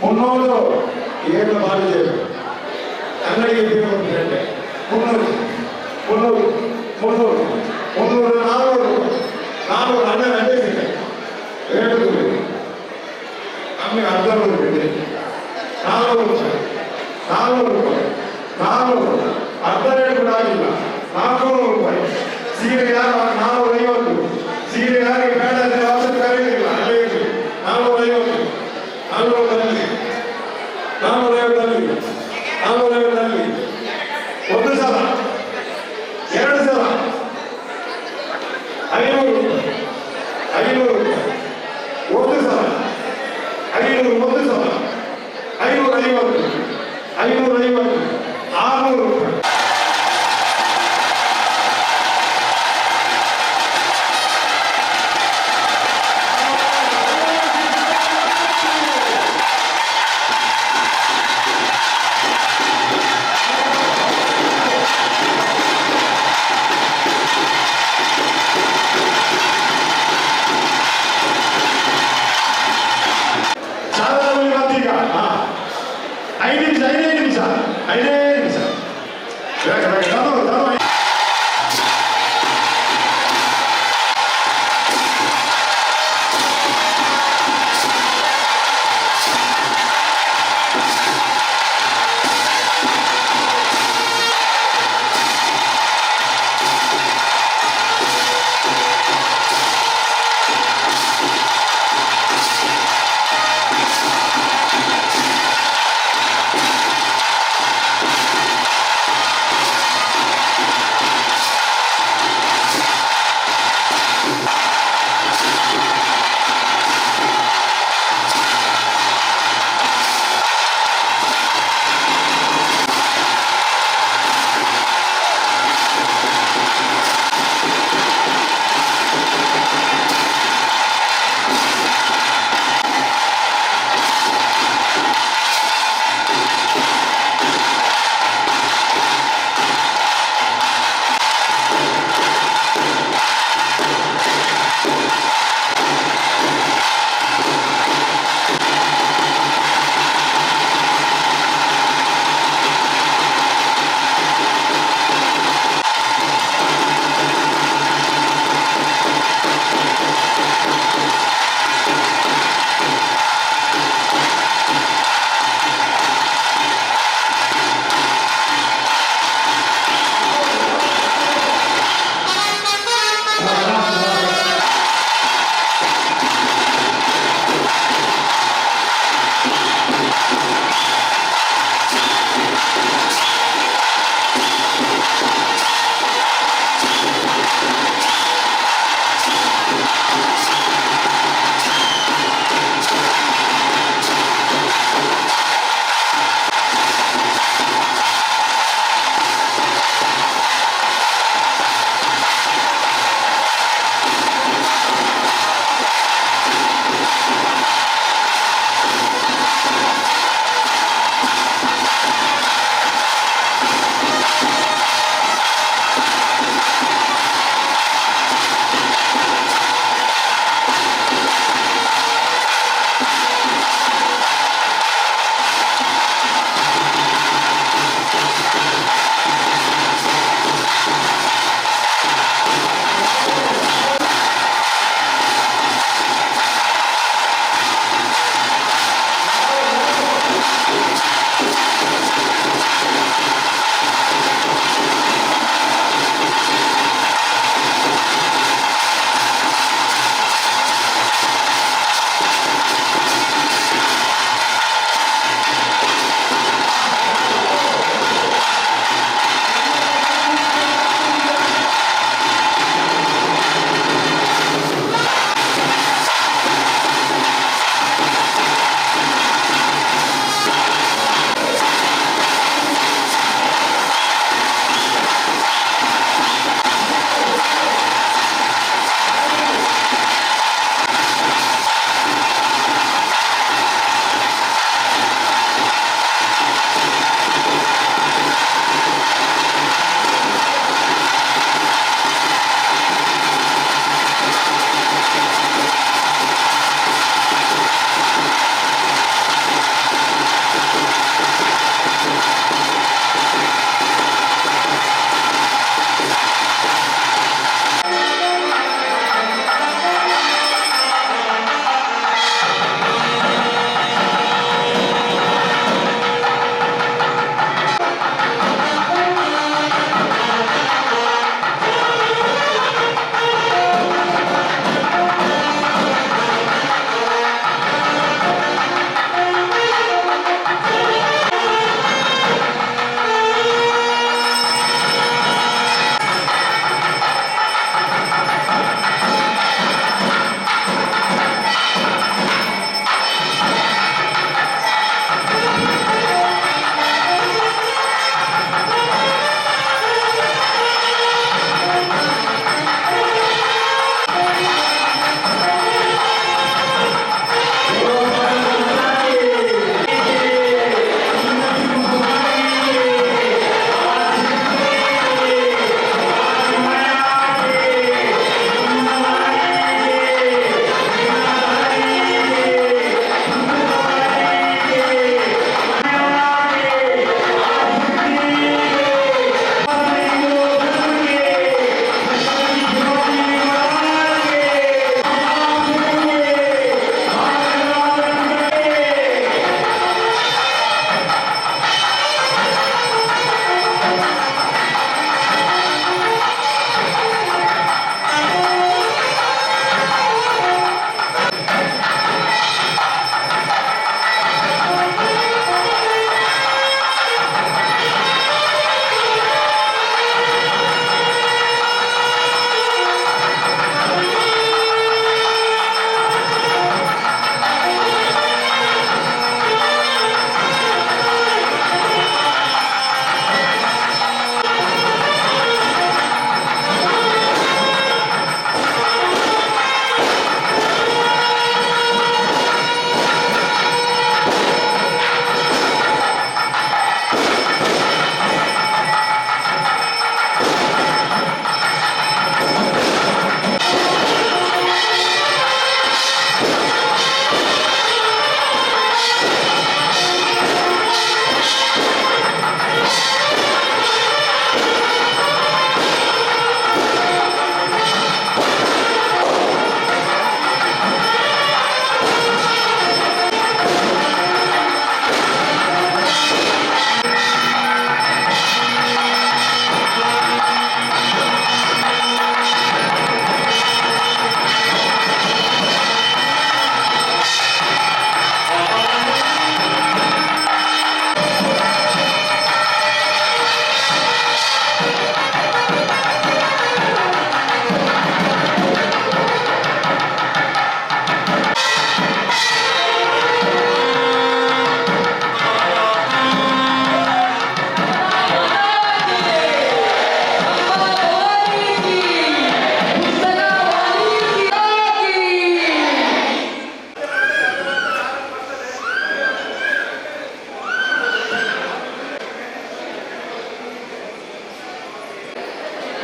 ಮುನ್ನೂರು ಏನು ಮಾಡಿದ್ದೇವೆ ಕನ್ನಡಿಗೆ ಮುನ್ನೂರು ಮುನ್ನೂರು ಮುನ್ನೂರು ಮುನ್ನೂರು ನಾನ್ನೂರು ನಾನ್ನೂರು ಹನ್ನೆರಡು ರೇಟು ನಮಗೆ 12 ರೂಪಾಯಿ 400 ರೂಪಾಯಿ 400 ರೂಪಾಯಿ 400 ಅರ್ಧ ರೇಟ್ ಕೂಡ ಆಗಿಲ್ಲ 400 ರೂಪಾಯಿ ಸೀರೆ ಯಾರು 450 ಸೀರೆ ಯಾರಿಗೆ ಬೇಡ ಅಂದರೆ ವಾಪಸ್ ಕರೆಯಲಿಲ್ಲ ಅಲ್ಲೇ ಇರಲಿ 450 450 450 450 ಒಂದು ಸಲ ಎರಡು ಸಲ 500 500 ಒಂದು ಸಲ 500 ಒಂದು ಸಲ 550 550 600 ರೂಪಾಯಿ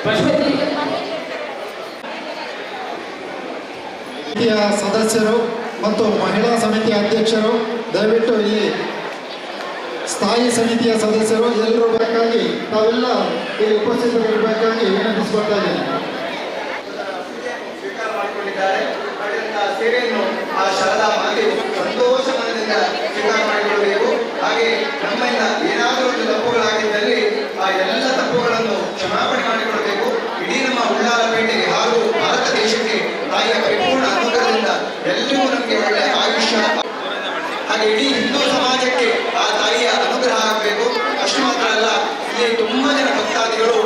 ಪಶುಪತಿ ಸಮಿತಿಯ ಸದಸ್ಯರು ಮತ್ತು ಮಹಿಳಾ ಸಮಿತಿಯ ಅಧ್ಯಕ್ಷರು ದಯವಿಟ್ಟು ಇಲ್ಲಿ ಸ್ಥಾಯಿ ಸಮಿತಿಯ ಸದಸ್ಯರು ಎಲ್ಲರೂ ಬೇಕಾಗಿ ತಾವೆಲ್ಲ ಇಲ್ಲಿ ಉಪಸ್ಥಿತರಿರಬೇಕಾಗಿ ವಿನಂತಿಸಿಕೊಳ್ತಾ ಇದ್ದೇನೆ. ಸ್ವೀಕಾರ ಮಾಡಿಕೊಂಡಿದ್ದಾರೆ. ಮಾಡಿದಂತಹ ಸೇವೆಯನ್ನು ಆ ಶಾರದಾ ಮಾತೆ ಸಂತೋಷ ಮನದಿಂದ ಸ್ವೀಕಾರ ಮಾಡಿಕೊಳ್ಳಬೇಕು. ಹಾಗೆ ನಮ್ಮಿಂದ ಏನಾದರೂ ಒಂದು ತಪ್ಪುಗಳಾಗಿದ್ದಲ್ಲಿ ಆ ಎಲ್ಲ ತಪ್ಪುಗಳನ್ನು ಕ್ಷಮಾಪಣೆ ಮಾಡಿಕೊಳ್ಳಬೇಕು. ಇಡೀ ನಮ್ಮ ಉಳ್ಳಾಲಪೇಟೆಗೆ ಹಾಗೂ ಭಾರತ ದೇಶಕ್ಕೆ ತಾಯಿಯ ಪರಿಪೂರ್ಣ ಅನುಗ್ರಹದಿಂದ ಎಲ್ಲರಿಗೂ ನಮಗೆ ಒಳ್ಳೆಯ ಆಯುಷ್ಯ ಹಾಗೆ ಇಡೀ ಹಿಂದೂ ಸಮಾಜಕ್ಕೆ ಆ ತಾಯಿಯ ಅನುಗ್ರಹ ಆಗಬೇಕು. ಅಷ್ಟು ಮಾತ್ರ ಅಲ್ಲ, ಇಲ್ಲಿ ತುಂಬಾ ಜನ ಭಕ್ತಾದಿಗಳು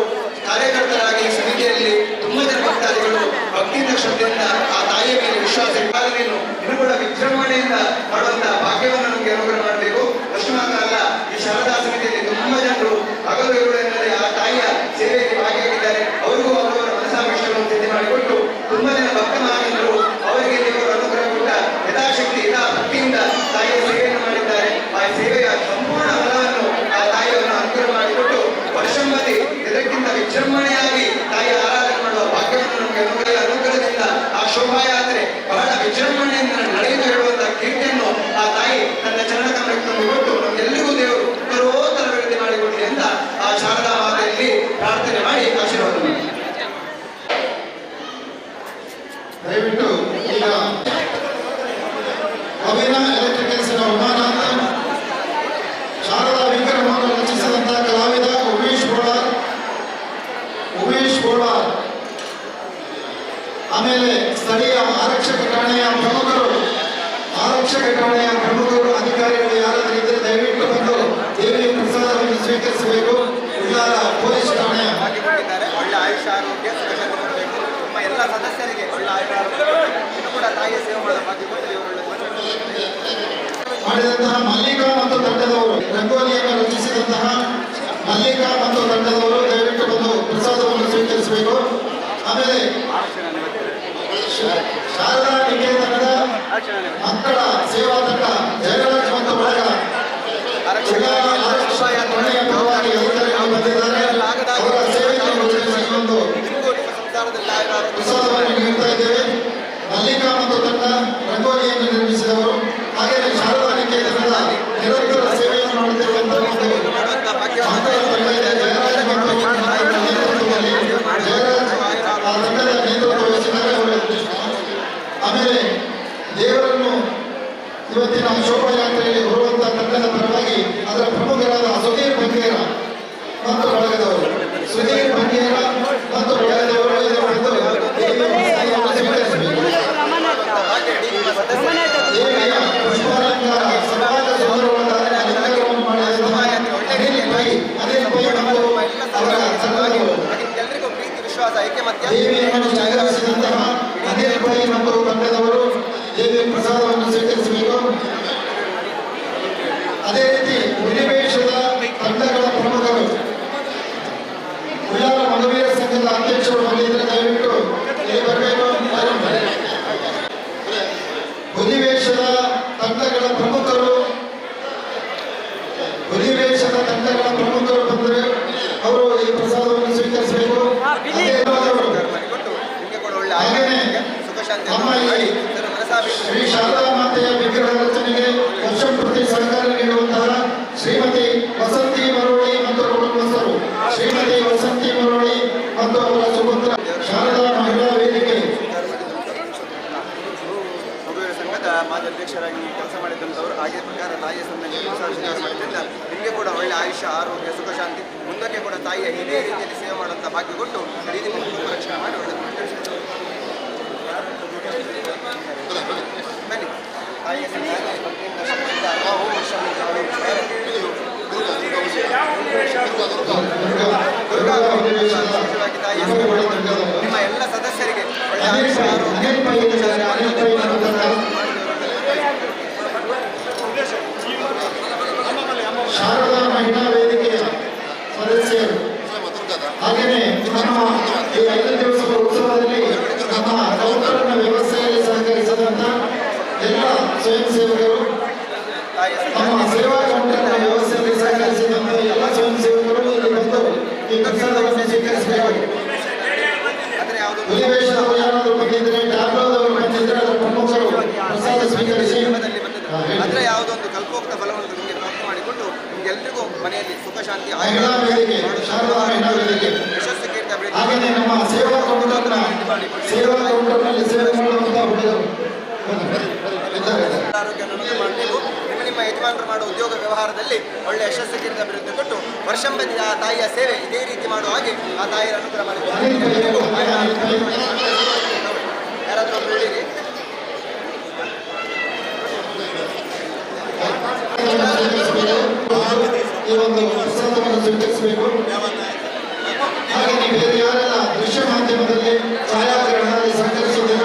ಕಾರ್ಯಕರ್ತರಾಗಿ ಸಮಿತಿಯಲ್ಲಿ ತುಂಬಾ ಜನ ಭಕ್ತಾದಿಗಳು ಭಕ್ತಿಯಿಂದ ಶ್ರದ್ಧೆಯಿಂದ ಆ ತಾಯಿಯ ಮೇಲೆ ವಿಶ್ವಾಸ ಇಟ್ಟಾಗಲೇನು ಇನ್ನು ಕೂಡ ವಿಜೃಂಭಣೆಯಿಂದ ಮಾಡುವಂತಹ ಭಾಗ್ಯವನ್ನು ನಮಗೆ ಅನುಗ್ರಹ ಮಾಡಬೇಕು. ಅಷ್ಟು ಮಾತ್ರ ಅಲ್ಲ, ಈ ಶಾರದಾ ಸಮಿತಿಯಲ್ಲಿ ತುಂಬಾ ಜನರು ಹಗಲು ಎನ್ನುವುದೆಂದರೆ ಆ ತಾಯಿಯ ಸೇವೆಯಲ್ಲಿ ಭಾಗಿಯಾಗಿದ್ದಾರೆ. ಅವರಿಗೂ ಅವರವರ ಮನಸಾಭಿಷ್ಟವನ್ನು ಸಿದ್ಧಿ ಮಾಡಿಕೊಟ್ಟು ತುಂಬಾ ಜನ ಭಕ್ತ ಮಹಾಜನರು ಅವರಿಗೆ ದೇವರು ಅನುಗ್ರಹ ಕೊಟ್ಟ ಯಥಾಶಕ್ತಿ ಯಥಾ ಭಕ್ತಿಯಿಂದ ತಾಯಿಯ ಸೇವೆಯನ್ನು ಮಾಡಿದ್ದಾರೆ. ಆ ಸೇವೆಯ ಸಂಪೂರ್ಣ ಫಲವನ್ನು ಆ ತಾಯಿಯನ್ನು ಅನುಗ್ರಹ ಮಾಡಿಕೊಟ್ಟು ವರ್ಷಂಬದಿ ಇದಕ್ಕಿಂತ ವಿಜೃಂಭಣೆಯಾಗಿ ತಾಯಿಯ ಆರಾಧನೆ ಮಾಡುವ ಭಾಗ್ಯವನ್ನು ನಮಗೆ ಅನುಗ್ರಹದಿಂದ ಆ ಶೋಭಾಯಾತ್ರೆ ಬಹಳ ವಿಜೃಂಭಣೆಯಿಂದ ನಡೆಯುತ್ತಾ ಇರುವಂತಹ ಕೀರ್ತಿಯನ್ನು ಆ ತಾಯಿ ತನ್ನ ಚರಣ ಕಮಲಕ್ಕೆ ತಂದುಕೊಟ್ಟು ನಮಗೆಲ್ಲರಿಗೂ ದೇವರು ಉತ್ತರೋತ್ತರ ಅಭಿವೃದ್ಧಿ ಮಾಡಿಕೊಡಲಿ ಅಂತ ಆ ಶಾರದಾ ಮಾತೆಯಲ್ಲಿ ಪ್ರಾರ್ಥನೆ ಮಾಡಿ ಆಶೀರ್ವಾದ ಮಾಡಿ. ದಯವಿಟ್ಟು ಈಗ ಅವಿನಾ ಎಲೆಕ್ಟ್ರಿಕಲ್ಸ್ನ ಉಮಾನಾಥ ಶಾರದಾ ವಿಗ್ರಹವನ್ನು ರಚಿಸಿದಂತಹ ಕಲಾವಿದ ಉಮೇಶ್ ಗೋಳಾರ್, ಆಮೇಲೆ ಸ್ಥಳೀಯ ಆರಕ್ಷಕ ಠಾಣೆಯ ಪ್ರಮುಖರು ಅಧಿಕಾರಿಗಳು ಯಾರಾದರೂ ಇದ್ದರೆ ದಯವಿಟ್ಟು ಬಂದು ದೇವಿ ಪ್ರಸಾದವನ್ನು ಸ್ವೀಕರಿಸಬೇಕು. ಉಳ್ಳಾಲ ಪೊಲೀಸ್ ಠಾಣೆಯ ಒಳ್ಳೆ ಆಯುಷ್ಯ ಆರೋಗ್ಯ ಕೊಡಬೇಕು. ನಮ್ಮ ಎಲ್ಲ ಸದಸ್ಯರಿಗೆ ಒಳ್ಳೆ ಆಯುಷ್ಯ ಆರೋಗ್ಯ ಇನ್ನು ಕೂಡ ತಾಯಿಯ ಸೇವೆ ಮಾಡುವ ಭಾಗ್ಯ ಮಾಡಿದಂತಹ ಮಲ್ಲಿಕಾ ಮತ್ತು ತಂಡದವರು, ರಂಗೋಲಿಯನ್ನು ರಚಿಸಿದಂತಹ ಮಲ್ಲಿಕಾ ಮತ್ತು ತಂಡದವರು ದಯವಿಟ್ಟು ಬಂದು ಪ್ರಸಾದವನ್ನು ಸ್ವೀಕರಿಸಬೇಕು. ಆಮೇಲೆ ಶಾರದಾ ನಿಕೇತನದ ಮಕ್ಕಳ ಸೇವಾ ತಂಡ ಜಯರಾಜ್ ಮತ್ತು ಬಳಗ ಠಾಣೆಯ ಪರವಾಗಿ ಅಧಿಕಾರಿಗಳು ಬಂದಿದ್ದಾರೆ. ಅವರ ಸೇವೆಯನ್ನು ಗುರುತಿಸಿ ಒಂದು ಪ್ರಸಾದವನ್ನು ನೀಡ್ತಾ ಇದ್ದೇವೆ. ಮಲ್ಲಿಕಾ ಮತ್ತು ತಂಡ ರಂಗೋಲಿಯನ್ನು ನಿರ್ಮಿಸಿದವರು, ಹಾಗೆಯೇ ಶಾರದಾ ನಿಕೇತನದ ನಿರಂತರ ಸೇವೆಯನ್ನು ಮಾಡುತ್ತಿರುವಂತಹ ಜಯರಾಜ್ ಮತ್ತು ಜಯರಾಜ್ ಆ ತಂಡದ ನೇತೃತ್ವ ವಹಿಸಿದ್ದಾರೆ. ಆಮೇಲೆ ದೇವರನ್ನು ಇವತ್ತಿನ ಶೋಭಾಯಾತ್ರೆಯಲ್ಲಿ ಬರುವಂತಹ ತಂಡದ ಪರವಾಗಿ ಅದರ ಪ್ರಮುಖರಾದ ಸುಧೀರ್ ಬಂಗೇರ ಮತ್ತು ಬಳಗದವರು ದೇವಿಯ ಪುಷ್ಪಾಲಂಕಾರ ಸಮಾಜ ಸೌರವಾದ ಅಲಂಕಾರವನ್ನು ಮಾಡಿದ ಅನಿಲ್ ಪೈ ಮತ್ತು ಅವರ ತಂಡದವರು, ದೇವಿಯನ್ನು ಜಾಗರಿಸಿದಂತಹ ಅನಿಲ್ ಪೈ ಮತ್ತು ತಂಡದವರು ದೇವಿಯ ಪ್ರಸಾದವನ್ನು ಸ್ವೀಕರಿಸಬೇಕು. ಅದೇ ರೀತಿ ಹುಲಿವೇಷದ ತಂಡಗಳ ಪ್ರಮುಖರು ಉಳ್ಳಾಲ ಮಧುವೀರ ಸಂಘದ ಅಧ್ಯಕ್ಷರು ಬಂದಿದ್ದರೆ ದಯವಿಟ್ಟು ಇಲ್ಲಿ ಬರಬೇಕು. ಹುಲಿವೇಷದ ತಂಡಗಳ ಪ್ರಮುಖರು ಬಂದರೆ ಅವರು ಈ ಪ್ರಸಾದವನ್ನು ಸ್ವೀಕರಿಸಬೇಕು. ನಮ್ಮ ಈ ಶ್ರೀ ಶಾರದಾ ಮಾತೆಯ ವಿಗ್ರಹ ರಚನೆಗೆ ವರ್ಷ ಪ್ರತಿ ಸಹಕಾರ ನೀಡುವಂತಹ ಶ್ರೀಮತಿ ವಸಂತಿ ಮರೋಳಿ ಮತ್ತು ಕುಟುಂಬಸ್ಥರು, ಶ್ರೀಮತಿ ವಸಂತಿ ಮರೋಳಿ ಮತ್ತು ಅವರ ಸುಪುತ್ರ ಶಾರದಾ ಮಹಿಳಾ ವೇದಿಕೆ ಸಂಘದ ಮಾಜಿ ಅಧ್ಯಕ್ಷರಾಗಿ ಕೆಲಸ ಮಾಡಿದಂಥವರು ಹಾಗೆ ಪ್ರಕಾರ ತಾಯಿಯ ಸನ್ಮಾನ ಮಾಡಿದ್ದರಿಂದ ನಿಮಗೆ ಕೂಡ ಒಳ್ಳೆ ಆಯುಷ್ಯ ಆರೋಗ್ಯ ಸುಖ ಶಾಂತಿ ಮುಂದಕ್ಕೆ ಕೂಡ ತಾಯಿಯ ಇದೇ ರೀತಿಯಲ್ಲಿ ಸೇವೆ ಮಾಡುವಂಥ ಭಾಗ್ಯ ಕೊಟ್ಟು ರೀತಿ ರಕ್ಷಣೆ ಮಾಡಿ ಒಳ್ಳೆ ಬನ್ನಿ ತಾಯಿಯ ನಿಮ್ಮ ಎಲ್ಲ ಸದಸ್ಯರಿಗೆ ಒಳ್ಳೆ ಆಯುಷ್ಯ ಆರೋಗ್ಯ ಶಾರದಾ ಮಹಿಳಾ ವೇದಿಕೆಯ ಸದಸ್ಯರು, ಹಾಗೆಯೇ ನಮ್ಮ ಈ 5 ದಿವಸದ ಉತ್ಸವದಲ್ಲಿ ನಮ್ಮ ಕೌಂಟರ್ನ ವ್ಯವಸ್ಥೆಯಲ್ಲಿ ಸಹಕರಿಸಿದಂತ ಎಲ್ಲ ಸ್ವಯಂ ಸೇವಕರು, ನಮ್ಮ ಸೇವಾ ಕೌಂಟರ್ನ ವ್ಯವಸ್ಥೆಯಲ್ಲಿ ಸಹಕರಿಸಿದಂತ ಎಲ್ಲ ಸ್ವಯಂ ಸೇವಕರು ಇಲ್ಲಿ ಬಂದು ಈ ಪ್ರಸಾದವನ್ನು ಸ್ವೀಕರಿಸಬೇಕು. ಶಾಂತಿ ಮಹಿಳಾ ವೇದಿಕೆ, ಶಾರದಾ ಮಹಿಳಾ ವೇದಿಕೆ, ಯಶಸ್ಸು ಕೀರ್ತಿ ಅಭಿವೃದ್ಧಿ ಹಾಗೆಯೇ ನಮ್ಮ ಸೇವಾ ಕೌಂಟರ್ನಲ್ಲಿ ಸೇವೆ ಮಾಡುವಂತಹ ಹುಡುಗರು ಇದ್ದಾರೆ. ಆರೋಗ್ಯ ಮಾಡಬೇಕು. ನಿಮ್ಮ ಯಜಮಾನರು ಮಾಡುವ ಉದ್ಯೋಗ ವ್ಯವಹಾರದಲ್ಲಿ ಒಳ್ಳೆಯ ಯಶಸ್ಸು ಕೀರ್ತಿ ಅಭಿವೃದ್ಧಿ ಕೊಟ್ಟು ವರ್ಷಂಬದಿ ಆ ತಾಯಿಯ ಸೇವೆ ಇದೇ ರೀತಿ ಮಾಡುವ ಹಾಗೆ ಆ ತಾಯಿಯ ಅನುಗ್ರಹ ಮಾಡಬೇಕು. ಯಾರಾದ್ರೂ ಒಬ್ರು ಹೇಳಿರಿ. ಈ ಒಂದು ಪ್ರಸಾದವನ್ನು ಸ್ವೀಕರಿಸಬೇಕು. ಹಾಗೆ ನೀವು ಬೇರೆ ಯಾರೆಲ್ಲ ದೃಶ್ಯ ಮಾಧ್ಯಮದಲ್ಲಿ ಛಾಯಾಗ್ರಹಣದಲ್ಲಿ ಸಹಕರಿಸಿದ್ದೀರ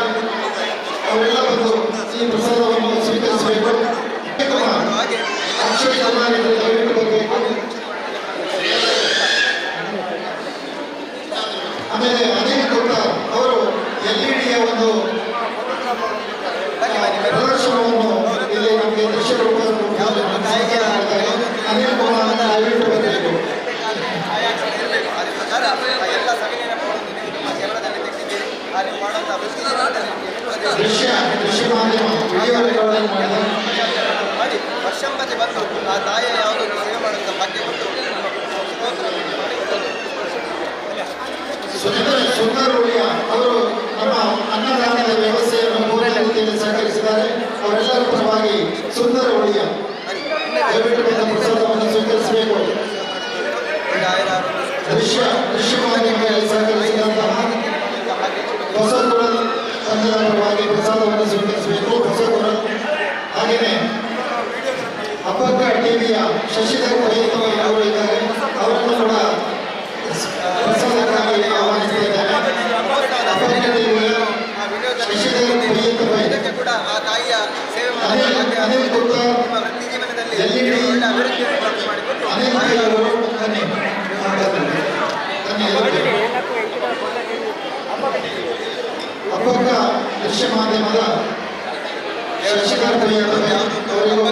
ಅವರೆಲ್ಲ ಬಂದು ಈ ಪ್ರಸಾದವನ್ನು ಸ್ವೀಕರಿಸಬೇಕು. ಅಕ್ಷಯ ಕಲಾವಿದರು ದಯವಿಟ್ಟು ಬರಬೇಕು. ಆಮೇಲೆ ಅನಿಲ್ ಗುಪ್ತ ಅವರು ಎಲ್ಇಡಿಯ ಒಂದು ಪ್ರದರ್ಶನವನ್ನು ಇಲ್ಲಿ ನಮಗೆ ದೃಶ್ಯ ರೂಪದಲ್ಲಿ ಅನಿಲ್ ಕುಮಾರ್ ದಯವಿಟ್ಟು ಬರಬೇಕು. ಅದರ ಪ್ರಕಾರ ಎಲ್ಲ ಸವಿನಯ ನಿಮ್ಮ ಕೇರಳದಲ್ಲಿ ತೆಗೆದಿದ್ದೀರಿ. ನೀವು ಮಾಡುವಂತಹ ದೃಶ್ಯ ಮಾಧ್ಯಮ ವಿಡಿಯೋ ರೆಕಾರ್ಡಿಂಗ್ ಮಾಡಿ ವರ್ಷಂಬದಿ ಬಂದು ಆ ತಾಯಿಯ ಯಾವುದೋ ಸೇವೆ ಮಾಡುವಂಥ ಭಾಗ್ಯ ಕೊಟ್ಟು ಸುಂದರ್ ಉಳಿಯ ಅವರು ನಮ್ಮ ಅನ್ನದಾನದ ವ್ಯವಸ್ಥೆಯನ್ನು ಪೂರ್ಣ ರೀತಿಯಲ್ಲಿ ಸಹಕರಿಸಿದ್ದಾರೆ. ಅವರೆಲ್ಲರ ಪರವಾಗಿ ಸುಂದರ ಉಳಿಯ ದಯವಿಟ್ಟು ಬಂದ ಪ್ರಸಾದವನ್ನು ಸ್ವೀಕರಿಸಬೇಕು. ದೃಶ್ಯ ಮಾಧ್ಯಮದಲ್ಲಿ ಸಹಕರಿಸಿದಂತಹ ಹೊಸಕುರಲ್ ತಂಡದ ಪರವಾಗಿ ಪ್ರಸಾದವನ್ನು ಸ್ವೀಕರಿಸಬೇಕು. ಹೊಸಕುರಲ್ ಹಾಗೆಯೇ ಅಪ್ಪಕ್ಕ ಟಿವಿಯ ಶಶಿಧರ್ ಪೈತವ ಅವರು ಇದ್ದಾರೆ. ಅವರನ್ನು ಕೂಡ ಪ್ರಸಾದಕ್ಕಾಗಿ ಆಹ್ವಾನಿಸಿದ್ದಾರೆ. ಅಪ್ಪಕ್ಕ ಟಿವಿಯ ಶಶಿಧರ್ ಪೈತವ ಇದಕ್ಕೆ ಕೂಡ ಆ ತಾಯಿಯ ಸೇವೆ ಅನಿಲ್ ಗುಪ್ತ ನಿಮ್ಮ ವೃತ್ತಿ ಜೀವನದಲ್ಲಿ ಎಲ್ಇಡಿ ಒಳ್ಳೆ ಅಭಿವೃದ್ಧಿಯನ್ನು ಪ್ರಾಪ್ತಿ ಮಾಡಿಕೊಂಡು ಅನಿಲ್ ಅವರು ಅಪ್ಪಕ್ಕ ದೃಶ್ಯ ಮಾಧ್ಯಮದ ಶಶಿಧರ್ ಪೈತವ ಅವರಿಗೂ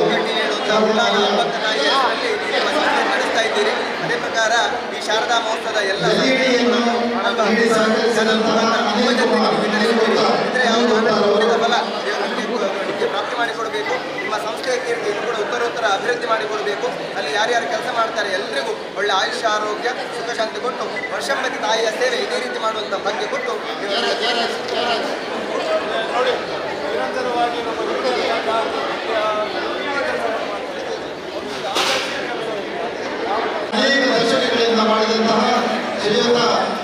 ನಡೆಸ್ತಾ ಇದ್ದೀರಿ. ಅದೇ ಪ್ರಕಾರ ಈ ಶಾರದಾ ಮಹೋತ್ಸವದ ಎಲ್ಲ ಫಲ ನಿಮಗೆ ಪ್ರಾಪ್ತಿ ಮಾಡಿಕೊಡಬೇಕು. ನಿಮ್ಮ ಸಂಸ್ಥೆಯ ಕೀರ್ತಿಯನ್ನು ಕೂಡ ಉತ್ತರೋತ್ತರ ಅಭಿವೃದ್ಧಿ ಮಾಡಿಕೊಡಬೇಕು. ಅಲ್ಲಿ ಯಾರ್ಯಾರು ಕೆಲಸ ಮಾಡ್ತಾರೆ ಎಲ್ಲರಿಗೂ ಒಳ್ಳೆ ಆಯುಷ್ಯ, ಆರೋಗ್ಯ, ಸುಖ ಶಾಂತಿ ಕೊಟ್ಟು ವರ್ಷಂಬದಿ ತಾಯಿಯ ಸೇವೆ ಇದೇ ರೀತಿ ಮಾಡುವಂಥ ಭಾಗ್ಯ ಕೊಟ್ಟು ನಿರಂತರವಾಗಿ ನಮ್ಮ ಅನೇಕ ದಶಕಗಳಿಂದ ಮಾಡಿದಂತಹ ಶ್ರೀಯುತ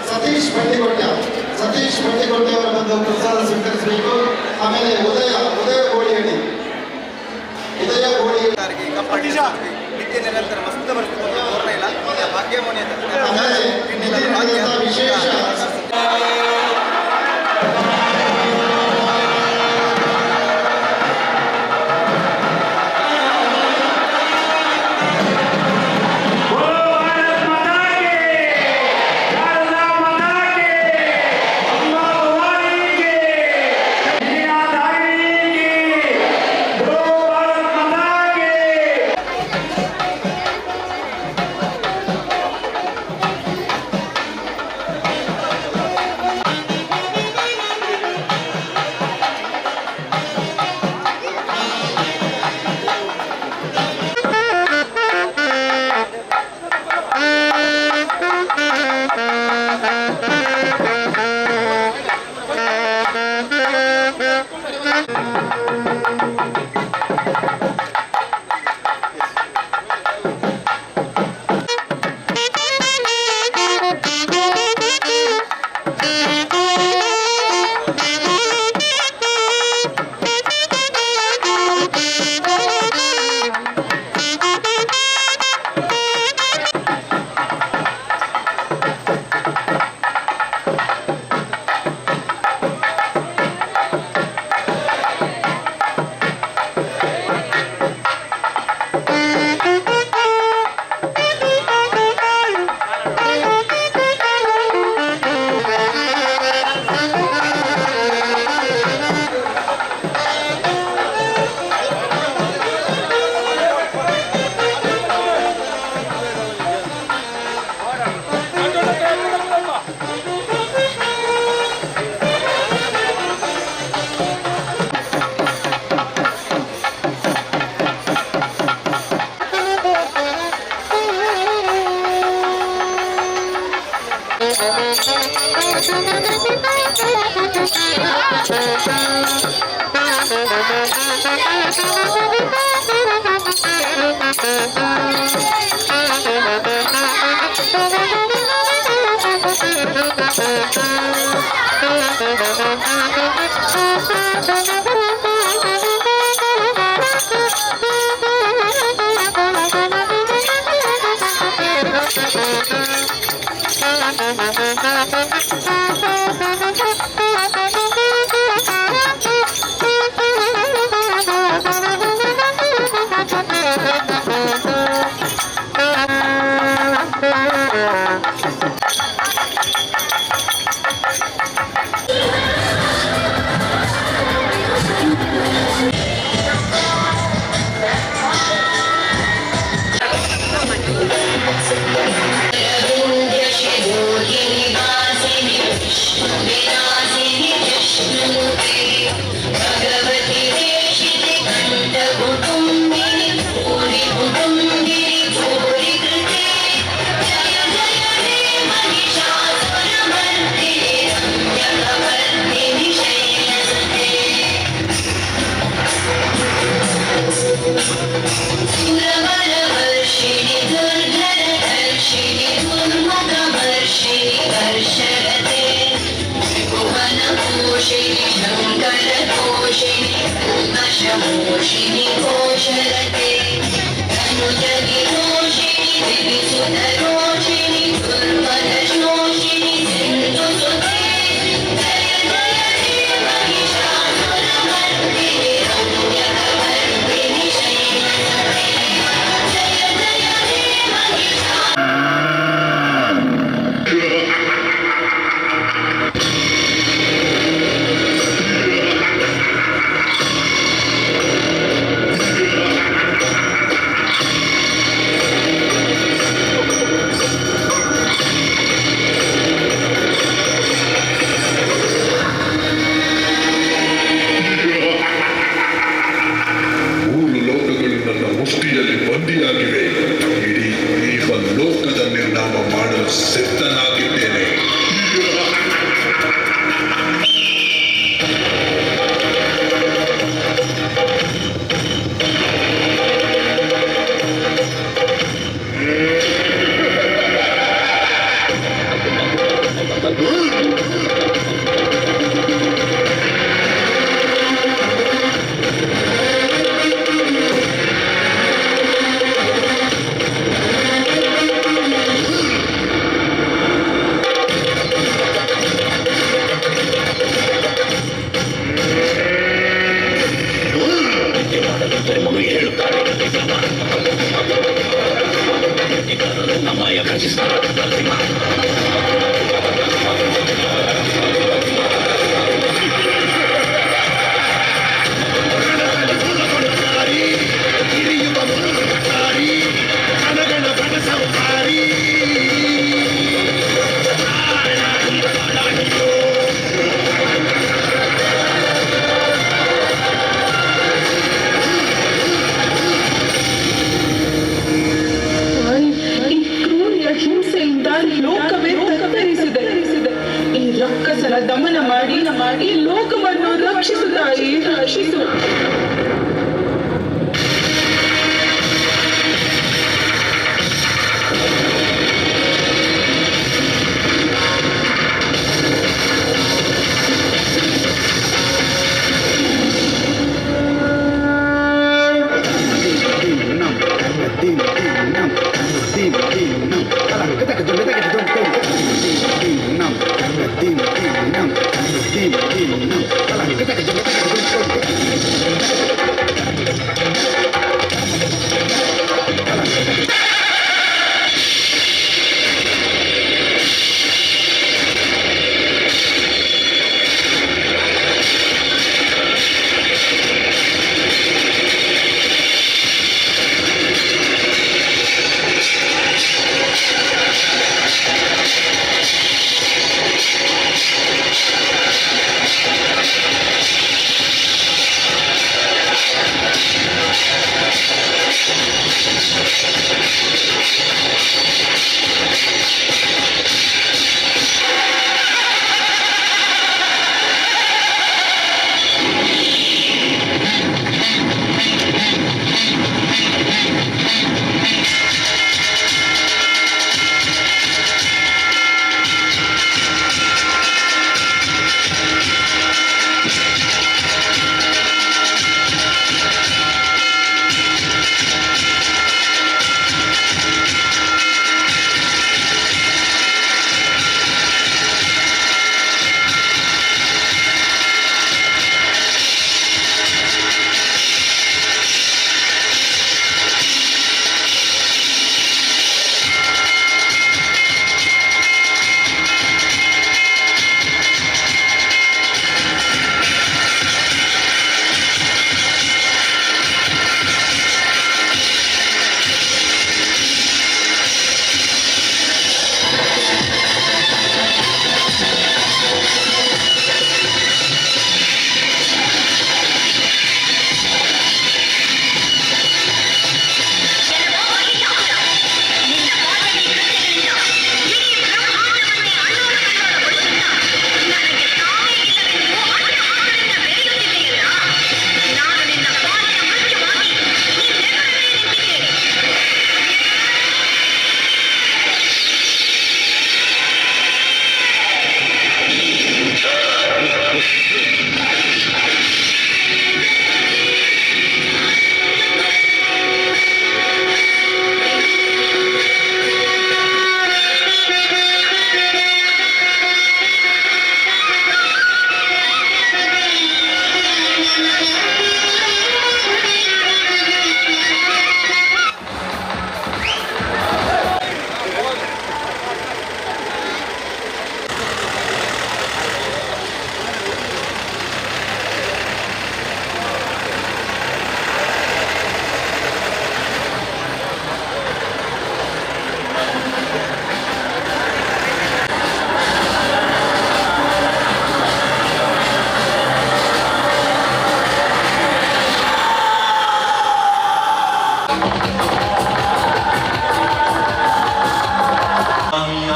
ಸತೀಶ್ ಬಂಡಿಕೊಟ್ಟ ಅವರ ಬಂದು ಪ್ರಸಾದ ಸ್ವೀಕರಿಸಬೇಕು. ಆಮೇಲೆ ಉದಯ ಗೋಳಿಹಳ್ಳಿ ನಿತ್ಯ ನಿರಂತರ ಮಸ್ತ ಪರಿಸ್ಥಿತಿ ಪೂರ್ಣ ಇಲ್ಲ ಭಾಗ್ಯ ಮೋನಿ ಆಮೇಲೆ ವಿಶೇಷ ದಮನ ಮಾಡಿ ಲೋಕವನ್ನು ರಕ್ಷಿಸು ತಾಯಿ, ರಕ್ಷಿಸು. Dim,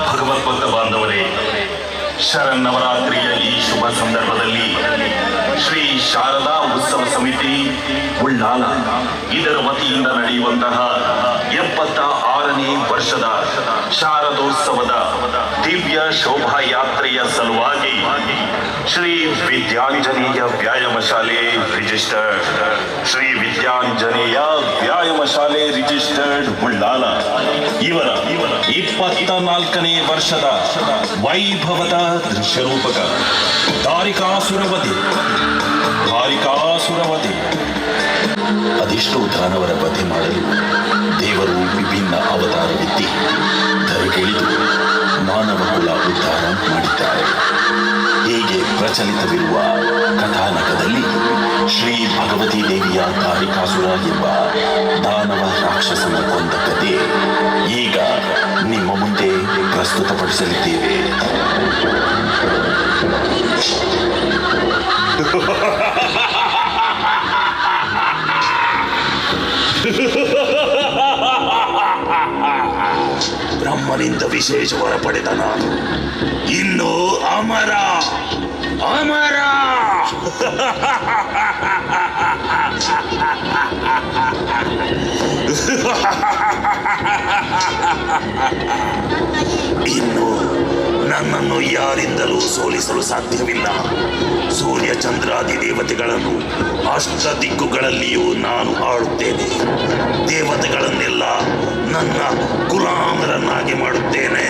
ಭಗವದ್ಭಕ್ತ ಬಾಂಧವರೇ, ಶರನ್ನವರಾತ್ರಿಯ ಈ ಶುಭ ಸಂದರ್ಭದಲ್ಲಿ ಶ್ರೀ ಶಾರದಾ ಉತ್ಸವ ಸಮಿತಿ ಉಳ್ಳಾಲ ಇದರ ವತಿಯಿಂದ ನಡೆಯುವಂತಹ 76ನೇ ವರ್ಷದ ಶಾರದೋತ್ಸವದ ದಿವ್ಯ ಶೋಭಾಯಾತ್ರೆಯ ಸಲುವಾಗಿ ಶ್ರೀ ವಿದ್ಯಾಂಜನೇಯ ವ್ಯಾಯಾಮ ಶಾಲೆ ರಿಜಿಸ್ಟರ್ಡ್ ಉಳ್ಳಾಲ ಇವರ 24ನೇ ವರ್ಷದ ವೈಭವದ ದೃಶ್ಯರೂಪಕ ಧಾರಿಕಾಸುರವಧೆ ಅದೆಷ್ಟೋ ದಾನವರ ವಧೆ ಮಾಡಲು ದೇವರು ವಿಭಿನ್ನ ಅವತಾರವೆತ್ತಿ ಧರೆಗಿಳಿದು ಮಾನವ ಕುಲ ಉದ್ಧಾರ ಮಾಡಿದ್ದಾರೆ. ಹೀಗೆ ಪ್ರಚಲಿತವಿರುವ ಕಥಾನಕದಲ್ಲಿ ಶ್ರೀ ಭಗವತಿ ದೇವಿಯ ಧಾರಿಕಾಸುರ ಎಂಬ ದಾನವ ರಾಕ್ಷಸನ ಕೊಂದ ಕಥೆ ಈಗ ನಿಮ್ಮ ಮುಂದೆ ಪ್ರಸ್ತುತಪಡಿಸಲಿದ್ದೇವೆ. ಬ್ರಹ್ಮನಿಂದ ವಿಶೇಷ ವರ ಪಡೆದ ನಾನು ಇನ್ನು ಅಮರ ಇನ್ನು ನನ್ನನ್ನು ಯಾರಿಂದಲೂ ಸೋಲಿಸಲು ಸಾಧ್ಯವಿಲ್ಲ. ಸೂರ್ಯ ಚಂದ್ರಾದಿ ದೇವತೆಗಳನ್ನು ಅಷ್ಟ ದಿಕ್ಕುಗಳಲ್ಲಿಯೂ ನಾನು ಆಳುತ್ತೇನೆ. ದೇವತೆಗಳನ್ನೆಲ್ಲ ನನ್ನ ಗುಲಾಮರನ್ನಾಗಿ ಮಾಡುತ್ತೇನೆ.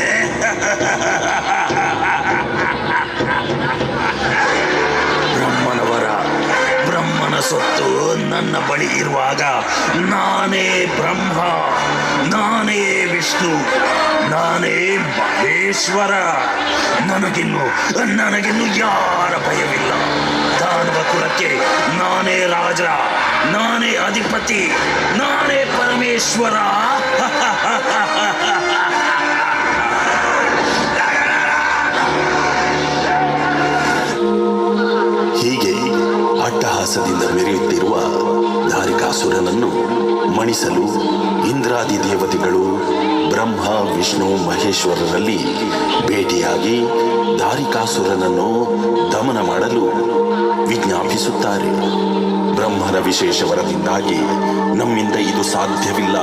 ಬ್ರಹ್ಮನ ಸೊತ್ತು ನನ್ನ ಬಳಿ ಇರುವಾಗ ನಾನೇ ಬ್ರಹ್ಮ, ನಾನೇ ವಿಷ್ಣು, ನಾನೇ ಮಹೇಶ್ವರ. ನನಗಿನ್ನು ಯಾರ ಭಯವಿಲ್ಲ. ದಾನವ ಕುಲಕ್ಕೆ ನಾನೇ ರಾಜ, ನಾನೇ ಅಧಿಪತಿ, ನಾನೇ ಪರಮೇಶ್ವರ. ಹೀಗೆ ಅಟ್ಟಹಾಸದಿಂದ ಮೆರೆಯುತ್ತಿರುವ ಧಾರಿಕಾಸುರನನ್ನು ಮಣಿಸಲು ಇಂದ್ರಾದಿ ದೇವತೆಗಳು ಬ್ರಹ್ಮ, ವಿಷ್ಣು, ಮಹೇಶ್ವರರಲ್ಲಿ ಭೇಟಿಯಾಗಿ ಧಾರಿಕಾಸುರನನ್ನು ದಮನ ಮಾಡಲು ವಿಜ್ಞಾಪಿಸುತ್ತಾರೆ. ಬ್ರಹ್ಮನ ವಿಶೇಷ ವರದಿಂದಾಗಿ ನಮ್ಮಿಂದ ಇದು ಸಾಧ್ಯವಿಲ್ಲ,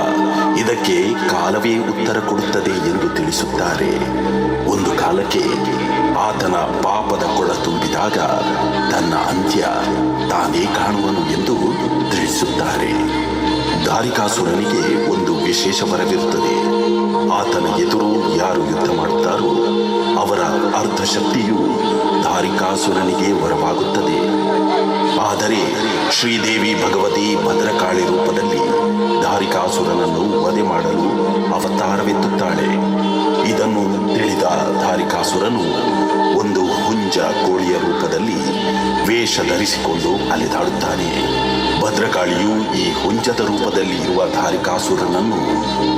ಇದಕ್ಕೆ ಕಾಲವೇ ಉತ್ತರ ಕೊಡುತ್ತದೆ ಎಂದು ತಿಳಿಸುತ್ತಾರೆ. ಒಂದು ಕಾಲಕ್ಕೆ ಆತನ ಪಾಪದ ಕೊಳ ತುಂಬಿದಾಗ ತನ್ನ ಅಂತ್ಯ ತಾನೇ ಕಾಣುವನು ಎಂದು ತಿಳಿಸುತ್ತಾರೆ. ಧಾರಿಕಾಸುರನಿಗೆ ಒಂದು ವಿಶೇಷ ವರವಿರುತ್ತದೆ. ಆತನ ಎದುರು ಯಾರು ಯುದ್ಧ ಮಾಡುತ್ತಾರೋ ಅವರ ಅರ್ಧ ಶಕ್ತಿಯು ಧಾರಿಕಾಸುರನಿಗೆ ವರವಾಗುತ್ತದೆ. ಆದರೆ ಶ್ರೀದೇವಿ ಭಗವತಿ ಭದ್ರಕಾಳಿ ರೂಪದಲ್ಲಿ ಧಾರಿಕಾಸುರನನ್ನು ವಧೆ ಮಾಡಲು ಅವತಾರವೆತ್ತುತ್ತಾಳೆ. ಇದನ್ನು ತಿಳಿದ ಧಾರಿಕಾಸುರನು ಒಂದು ಹುಂಜ ಕೋಳಿಯ ರೂಪದಲ್ಲಿ ವೇಷ ಧರಿಸಿಕೊಂಡು ಅಲೆದಾಡುತ್ತಾನೆ. ಭದ್ರಕಾಳಿಯು ಈ ಹುಂಜದ ರೂಪದಲ್ಲಿ ಇರುವ ಧಾರಿಕಾಸುರನನ್ನು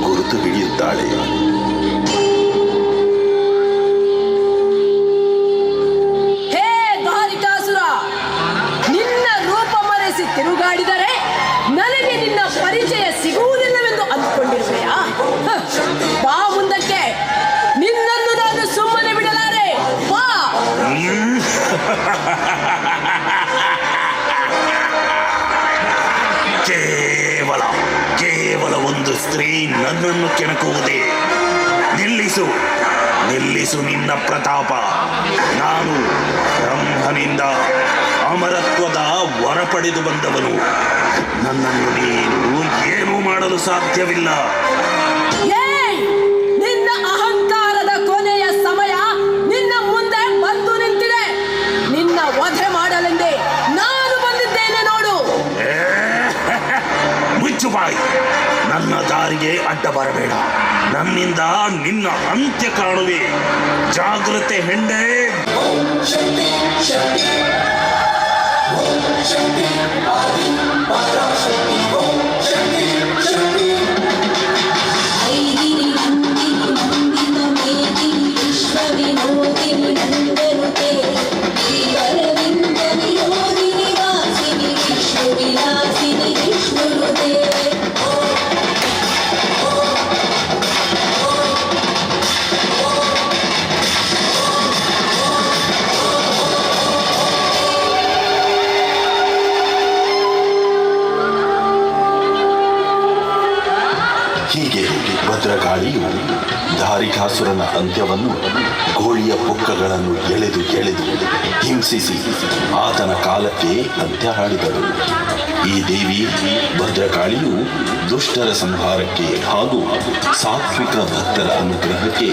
ಗುರುತು ಹಿಡಿಯುತ್ತಾಳೆ. ಹೇ ಧಾರಿಕಾಸುರ, ನಿನ್ನ ರೂಪ ಮರೆಸಿ ತಿರುಗಾಡಿದರೆ ನನಗೆ ನಿನ್ನ ಪರಿಚಯ ಸಿಗುವುದಿಲ್ಲವೆಂದು ಅಂದುಕೊಂಡಿರುವೆಯಾ? ಬಾ ಮುಂದಕ್ಕೆ, ನಿನ್ನನ್ನು ನಾನು ಸುಮ್ಮನೆ ಬಿಡಲಾರೆ. ಬಾ. ಕೇವಲ ಒಂದು ಸ್ತ್ರೀ ನನ್ನನ್ನು ಕೆಣಕುವುದೇ? ನಿಲ್ಲಿಸು ನಿನ್ನ ಪ್ರತಾಪ. ನಾನು ಬ್ರಹ್ಮನಿಂದ ಅಮರತ್ವದ ವರ ಪಡೆದು ಬಂದವನು. ನನ್ನನ್ನು ನೀನು ಏನೂ ಮಾಡಲು ಸಾಧ್ಯವಿಲ್ಲ. ನಿನ್ನ ಅಹಂಕಾರದ ಕೊನೆಯ ಸಮಯ ನಿನ್ನ ಮುಂದೆ ಬಂದು ನಿಂತಿದೆ. ನಿನ್ನ ವಧೆ ಮಾಡಲೆಂದೇ ನಾನು ಬಂದಿದ್ದೇನೆ ನೋಡು. ಮುಚ್ಚುಬಾಯಿ, ನನ್ನ ದಾರಿಗೆ ಅಡ್ಡ ಬರಬೇಡ. ನನ್ನಿಂದ ನಿನ್ನ ಅಂತ್ಯ ಕಾಣುವೆ. ಜಾಗ್ರತೆ ಹೆಂಡೆ. ಕೋಳಿಯ ಪುಕ್ಕಗಳನ್ನು ಎಳೆದು ಹಿಂಸಿಸಿ ಆತನ ಕಾಲಕ್ಕೆ ಅಂತ್ಯ ಹಾಡಿದಳು. ಈ ದೇವಿ ಭದ್ರಕಾಳಿಯು ದುಷ್ಟರ ಸಂಹಾರಕ್ಕೆ ಹಾಗೂ ಸಾತ್ವಿಕ ಭಕ್ತರ ಅನುಗ್ರಹಕ್ಕೆ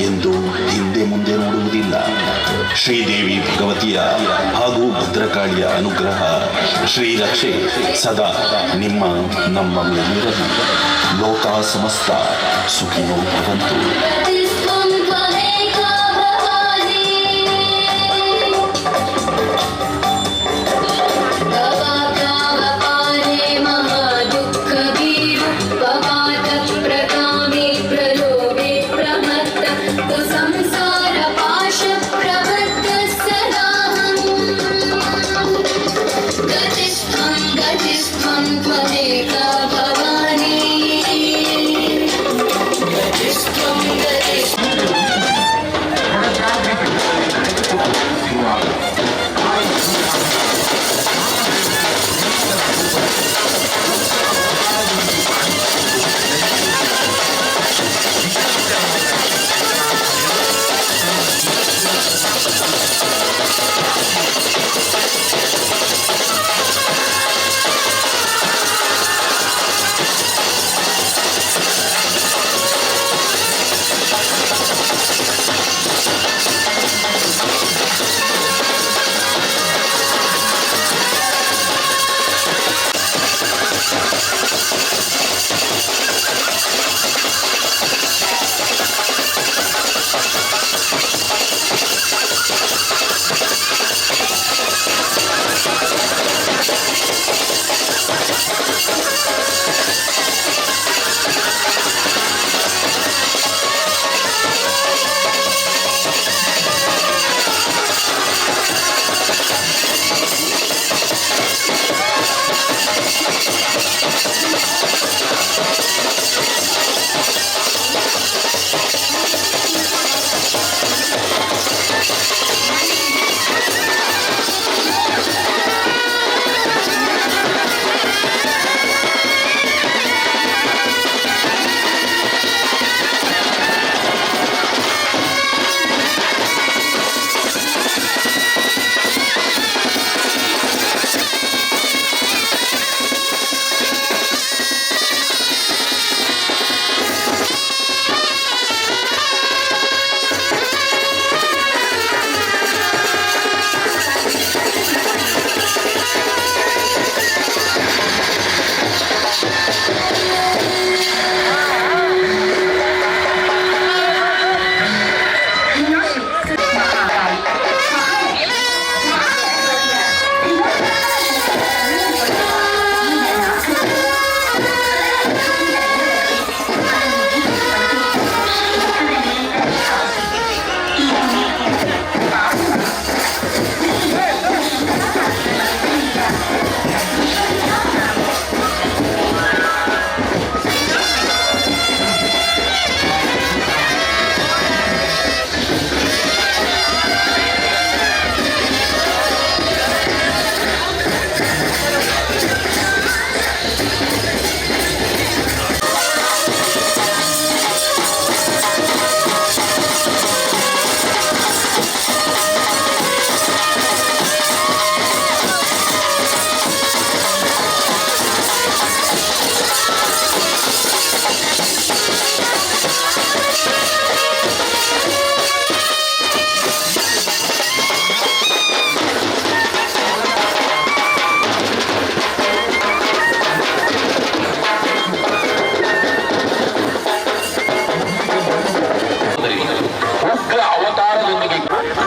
ಎಂದು ಹಿಂದೆ ಮುಂದೆ ನೋಡುವುದಿಲ್ಲ. ಶ್ರೀದೇವಿ ಭಗವತಿಯ ಹಾಗೂ ಭದ್ರಕಾಳಿಯ ಅನುಗ್ರಹ ಶ್ರೀರಕ್ಷೆ ಸದಾ ನಮ್ಮ ಮೇಲಿರಲಿ. ಲೋಕ ಸಮಸ್ತ ಸುಖಿನೋ ಭವಂತು.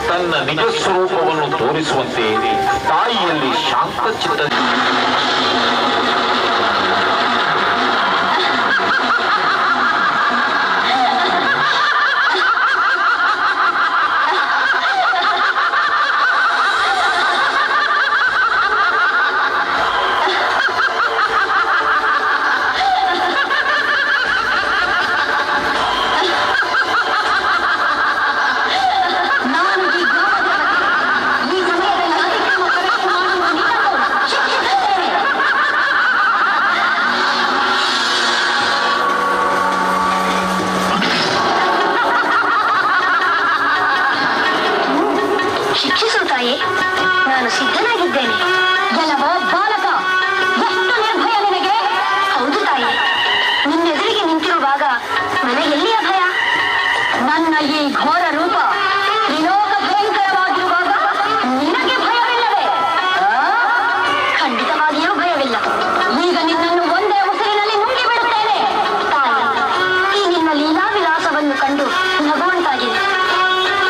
ತನ್ನ ನಿಜ ಸ್ವರೂಪವನ್ನು ತೋರಿಸುವಂತೆ ತಾಯಿಯಲ್ಲಿ ಶಾಂತಚಿತ್ತ ತಾಯಿ, ನಾನು ಸಿದ್ಧನಾಗಿದ್ದೇನೆ. ಎಲ್ಲವೋ ಬಾಲಕ, ಎಷ್ಟು ನಿರ್ಭಯ ನಿನಗೆ! ಹೌದು ತಾಯಿ, ನಿನ್ನೆದುರಿಗೆ ನಿಂತಿರುವಾಗ ನನಗೆಲ್ಲಿಯ ಭಯ? ನನ್ನ ಈ ಘೋರ ರೂಪ ತ್ರಿಲೋಕ ಭಯಂಕರವಾಗಿರುವಾಗ ನಿನಗೆ ಭಯವಿಲ್ಲವೇ? ಖಂಡಿತವಾಗಿಯೂ ಭಯವಿಲ್ಲ. ಈಗ ನಿನ್ನನ್ನು ಒಂದೇ ಉಸಿರಿನಲ್ಲಿ ನುಂಗಿ ಬಿಡುತ್ತೇನೆ. ತಾಯಿ, ಈ ನಿನ್ನ ಲೀಲಾ ವಿಲಾಸವನ್ನು ಕಂಡು ನಗುವಂತಾಗಿದೆ.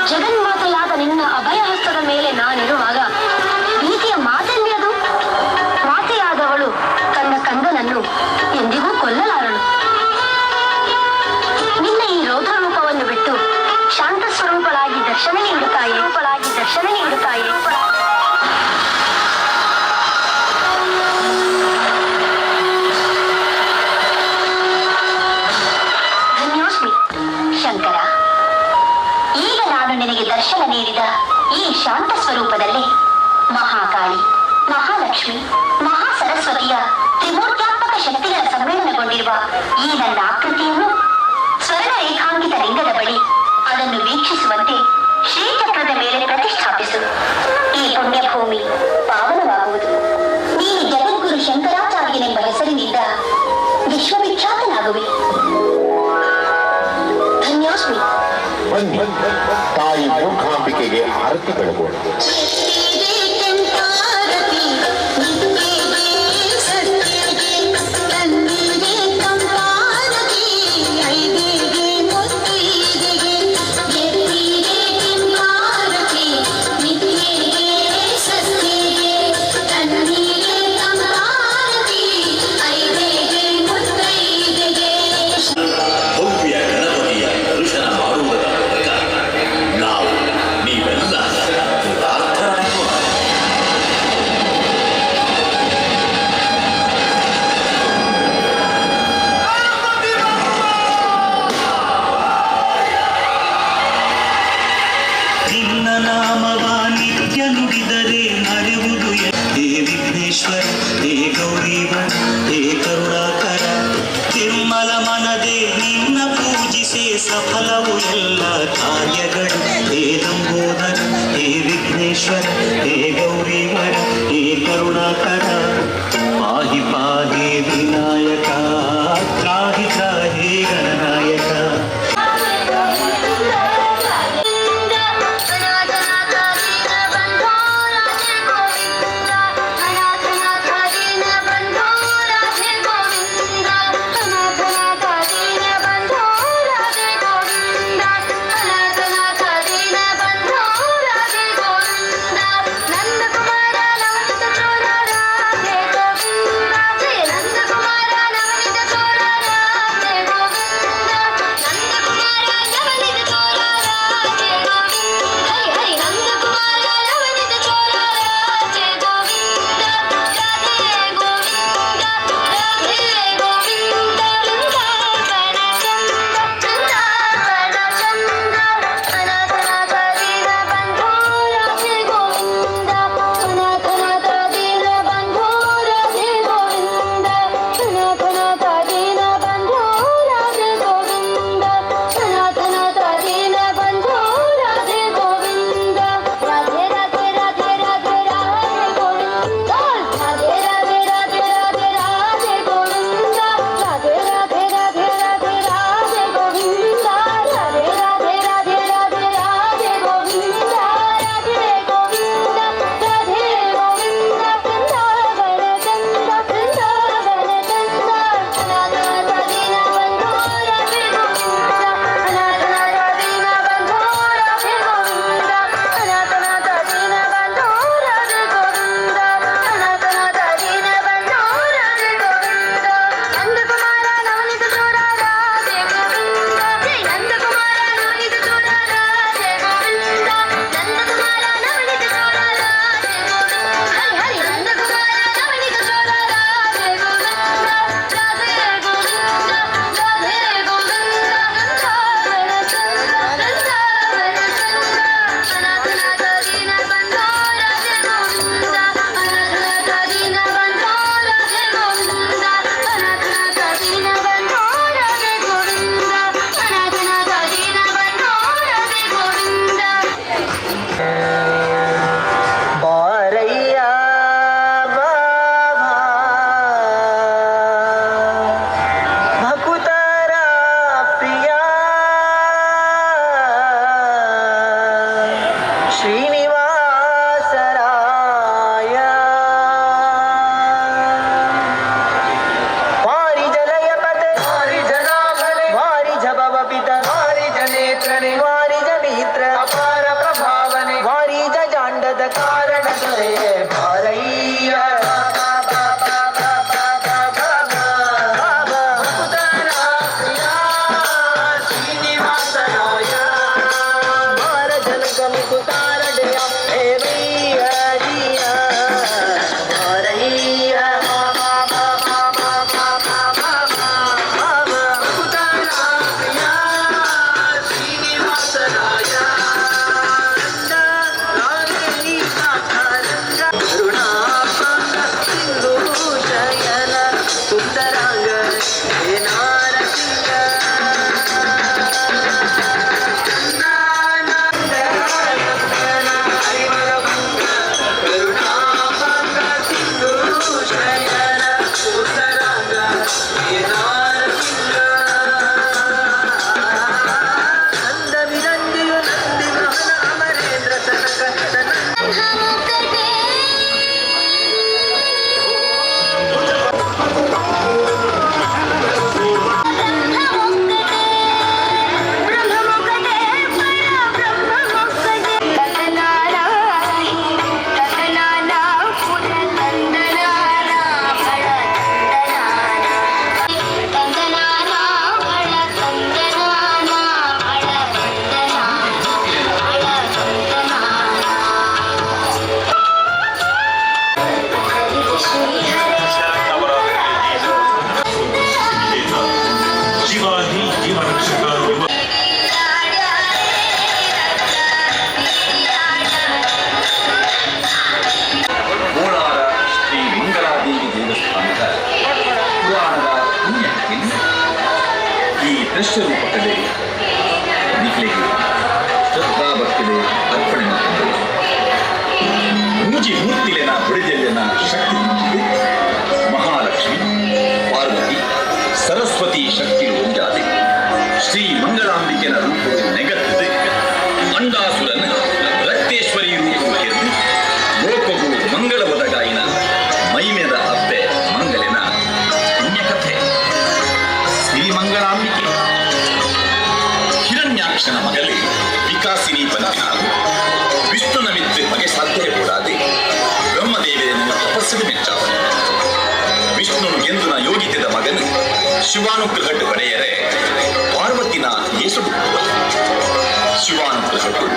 ಜಗನ್ಮಾತೆಯಾದ ನಿನ್ನ ಅಭಯ ಹಸ್ತದ ಮೇಲೆ ನಾನಿರುವಾಗ ಭೀತಿಯ ಮಾತೆಲ್ಲಿಯದು? ಮಾತೆಯಾದವಳು ತನ್ನ ಕಂದನನ್ನು ಎಂದಿಗೂ ಕೊಲ್ಲಲಾರಳು. ನಿನ್ನ ಈ ರೌದ್ರ ರೂಪವನ್ನು ಬಿಟ್ಟು ಶಾಂತ ಸ್ವರೂಪಳಾಗಿ ದರ್ಶನ ನೀಡುತ್ತಾಯೆ. ಧನ್ಯೋಸ್ಮಿ ಶಂಕರ. ಈಗ ನಾನು ನಿನಗೆ ದರ್ಶನ ನೀಡಿದ ಈ ಶಾಂತ ಸ್ವರೂಪದಲ್ಲಿ ಮಹಾಕಾಳಿ, ಮಹಾಲಕ್ಷ್ಮಿ, ಮಹಾಸರಸ್ವತಿಯ ತ್ರಿಮೂರ್ತ್ಯಾತ್ಮಕ ಶಕ್ತಿಗಳ ಸಮ್ಮೇಳನಗೊಂಡಿರುವ ಈ ನನ್ನ ಆಕೃತಿಯನ್ನು ಸ್ವರ್ಣ ರೇಖಾಂಕಿತ ಲಿಂಗದ ಬಳಿ ಅದನ್ನು ವೀಕ್ಷಿಸುವಂತೆ ಶ್ರೀಚಕ್ರದ ಮೇಲೆ ಪ್ರತಿಷ್ಠಾಪಿಸು. ಈ ಪುಣ್ಯಭೂಮಿ ಪಾವನವಾಗುವುದು. ನೀನು ಜಗದ್ಗುರು ಶಂಕರಾಚಾರ್ಯನೆಂಬ ಹೆಸರಿನಿಂದ ವಿಶ್ವವಿಖ್ಯಾತನಾಗುವೆ. ಧನ್ಯೋಸ್ಮಿ. ಬನ್ನಿ, ತಾಯಿ ಮೂಕಾಂಬಿಕೆಗೆ ಆರತಿ ಬೆಳಗೋಣ. ಭವ್ಯ ಗಣಪತಿಯ ದರ್ಶನ ಮಾಡುವುದರ ಮೂಲಕ ನಾವು ನೀವೆಲ್ಲ ಕೃತಾರ್ಥರಾಗೋಣ. ನಿನ್ನ ನಾಮವ ನಿತ್ಯ ನುಡಿದರೆ ನಡೆಯುವುದು ಹೇ ವಿಘ್ನೇಶ್ವರ, ಹೇ ಗೌರೀವರ, ಹೇ ಕರುಣಾಕರ. ತಿರುಮಲ ಮನದೆ ನಿನ್ನ ಪೂಜಿಸೆ ಸಫಲವು ಎಲ್ಲ ಕಾರ್ಯಗಳು. ಹೇ ಲಂಬೋದರ, ಹೇ ವಿಘ್ನೇಶ್ವರ, ಹೇ ಗೌರೀವರ, ಹೇ ಕರುಣಾಕರ. ಪಾಹಿ ಪಾಹಿ ವಿನಾಯಕ, ತ್ರಾಹಿ ತ್ರಾಹಿ ಗಣನಾಯಕ. ಗೋವಿಂದ ಕಾರಣ ದೊರೆಯೇ ಬಾರಯ್ಯ ಶ್ರೀನಿವಾಸರಾಯ ಬಾರ ಜನಕ ಮುಕುತಾರಡೆಯ ದೇವಯ್ಯ ಜಿಯ ಬಾರಯ್ಯ ದೃಶ್ಯ ರೂಪಕಲೆ ನಿಖಿಲೆಗೆ ಶ್ರದ್ಧಾ ಭಕ್ತಿಲೆ ಅರ್ಪಣೆ ಮಾಡಿದೆ ಮೂಜಿ ಮೂರ್ತಿಲೆನ ಬುಡಿದೆಲೆನ ಶಕ್ತಿ ತುಂಬಿದೆ ಮಹಾಲಕ್ಷ್ಮಿ ಪಾರ್ವತಿ ಸರಸ್ವತಿ ಶಕ್ತಿ ಒಂದಾದೆ ಶ್ರೀ ಮಂಗಳಾಂಬಿಕೆನ ರೂಪವು ನೆಗತ್ತದೆ ಅಂಡಾಸುರನ ರಕ್ತೇಶ್ವರಿ ರೂಪವು ಕೆದ್ದು ಲೋಕವು ಮಂಗಳ ಒದಗಾಯಿನ ಮೈಮೆದ ಅಬ್ಬೆ ಮಂಗಲಿನ ಪುಣ್ಯಕಥೆ ಶ್ರೀ ಮಂಗಳಾಂಬಿಕೆ ಹಿರಣ್ಯಾಕ್ಷನ ಮಗಲಿ ವಿಕಾಸಿನಿ ಬಂದಿನಾಳು ವಿಷ್ಣುನ ಮಿತ್ರ ಬಗೆ ಸಾಧ್ಯ ಕೂಡಾದೆ ಬ್ರಹ್ಮದೇವನ ತಪಸ್ಸಿಗೆ ಮೆಚ್ಚಾವನು ವಿಷ್ಣುನು ಎಂದುನ ಯೋಗಿತೆದ ಮಗನು ಶಿವಾನುಗ್ರಹಟ್ಟು ಪಡೆಯರೆ ಪಾರ್ವತಿನ ಯೇಸುಡು ಶಿವಾನುಗ್ರಹಟ್ಟು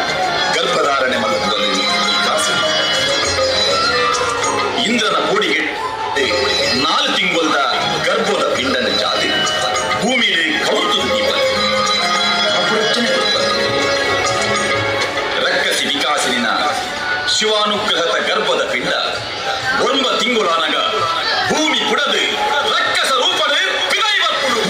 ಗರ್ಭಧಾರಣೆ ಮಗದಲ್ಲಿ ವಿಕಾಸಿನಿ ಇಂದ್ರನ ಕೋಡಿಗೆ 4 ತಿಂಗಳ ಗರ್ಭದ ಪಿಂಡನ ಜಾತಿ ಭೂಮಿಯಲ್ಲಿ ಕೌರ್ತುದು ದೀಪ ಅಪರಚನೆ ರಕ್ಕಸಿ ವಿಕಾಸಿನ ಶಿವಾನುಗ್ರಹದ ಗರ್ಭದ ಪಿಂಡ 9 ತಿಂಗಳಾನಗ ಭೂಮಿ ಪುಡದು ರಕ್ಕಸ ರೂಪದ ಪಿದೈವಪ್ಪುಡು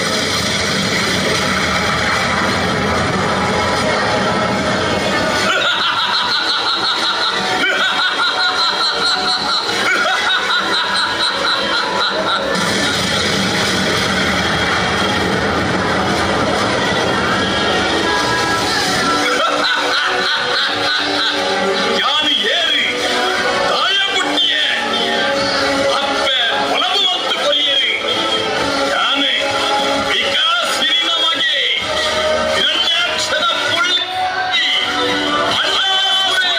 ಯಾನು ಏರಿ ತಾಯ ಪುಟ್ಟಿಯೇ ಅಪ್ಪೆ ಒಲವು ಮತ್ತು ಕೊರಿಯರಿ ಯಾನೆ ವಿಕಾಸಿನ ಮಗೆ ಹಿರಣ್ಯಾಕ್ಷರ ಪುಳ್ಳಿ ಹಣ್ಣಾವ್ರೆ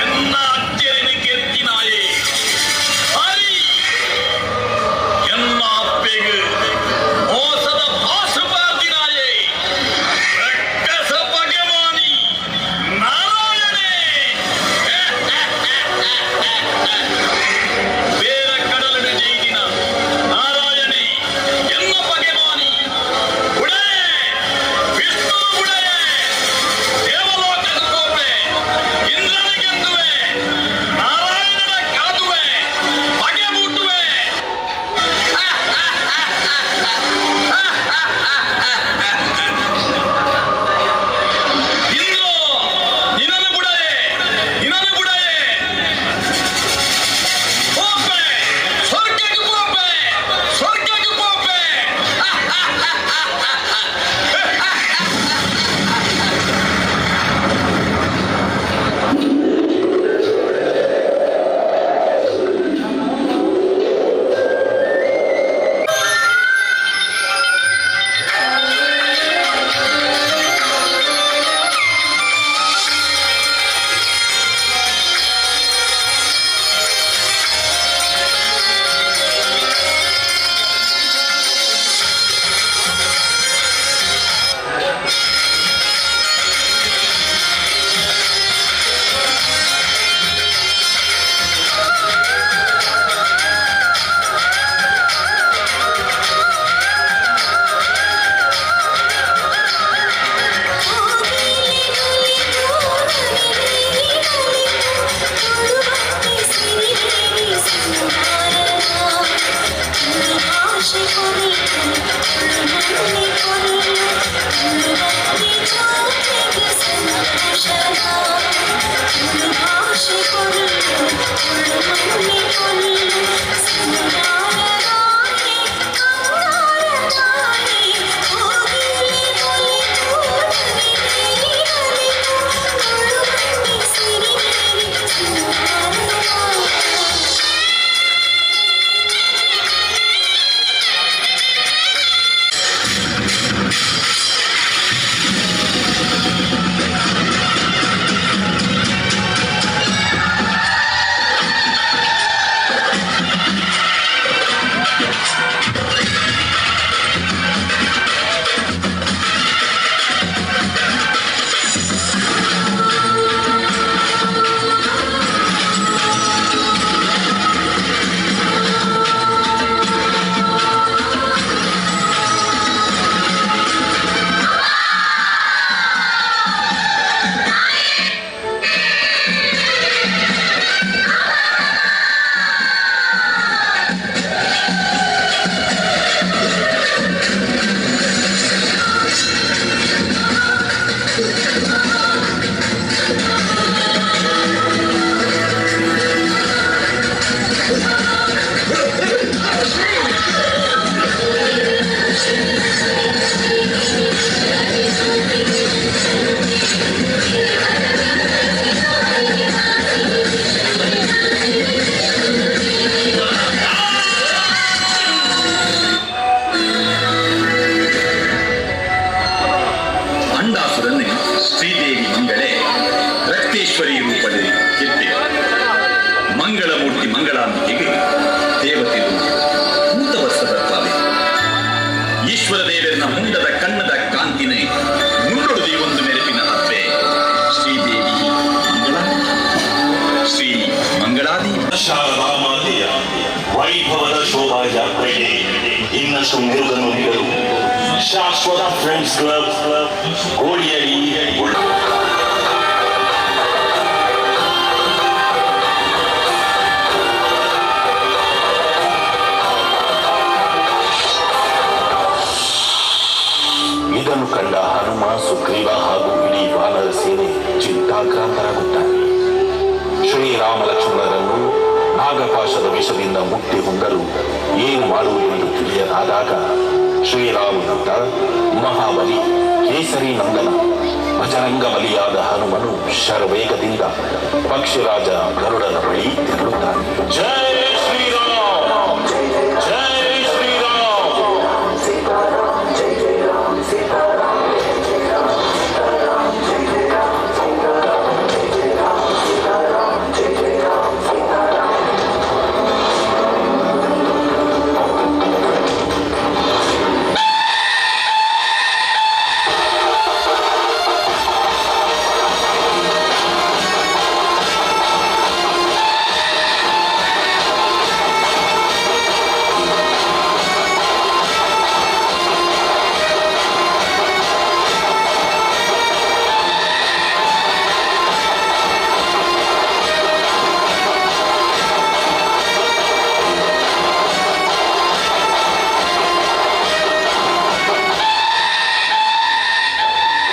ಎನ್ನ ಅತ್ತೆಯನ್ನು ಕೆತ್ತಿನಾಯೇ ಹರಿ ಶಾರದಾಮಾತೆಯ ವೈಭವದ ಶೋಭಾಯಾತ್ರೆಗೆ ಇನ್ನಷ್ಟು ಮೆರುಗನ್ನು ನೀಡಲು ಶಾಶ್ವತ ಫ್ರೆಂಡ್ಸ್ ಕ್ಲಬ್ ಕೋಡಿಯಡಿ ಇದನ್ನು ಕಂಡ ಹನುಮ, ಸುಗ್ರೀವ ಹಾಗೂ ಇಡೀ ವಾನರ ಸೇನೆ ಚಿಂತಾಕ್ರಾಂತರಾಗುತ್ತಾರೆ. ಶ್ರೀರಾಮ ಲಕ್ಷ್ಮಣರನ್ನು ನಾಗಪಾಶದ ವಿಷದಿಂದ ಮುಕ್ತಿ ಹೊಂದಲು ಏನು ಮಾಡುವುದೆಂದು ತಿಳಿಯಲಾದಾಗ ಶ್ರೀರಾಮನಂದ, ಮಹಾಬಲಿ, ಕೇಸರಿ ನಂದನ, ಭಜರಂಗ ಬಲಿಯಾದ ಹನುಮನು ಶರವೇಗದಿಂದ ಪಕ್ಷಿರಾಜ ಗರುಡನ ಬಳಿ ತೆರಳುತ್ತಾನೆ. ಜೈ ಶ್ರೀರಾಮ್, ಜೈ ಶ್ರೀರಾಮ್.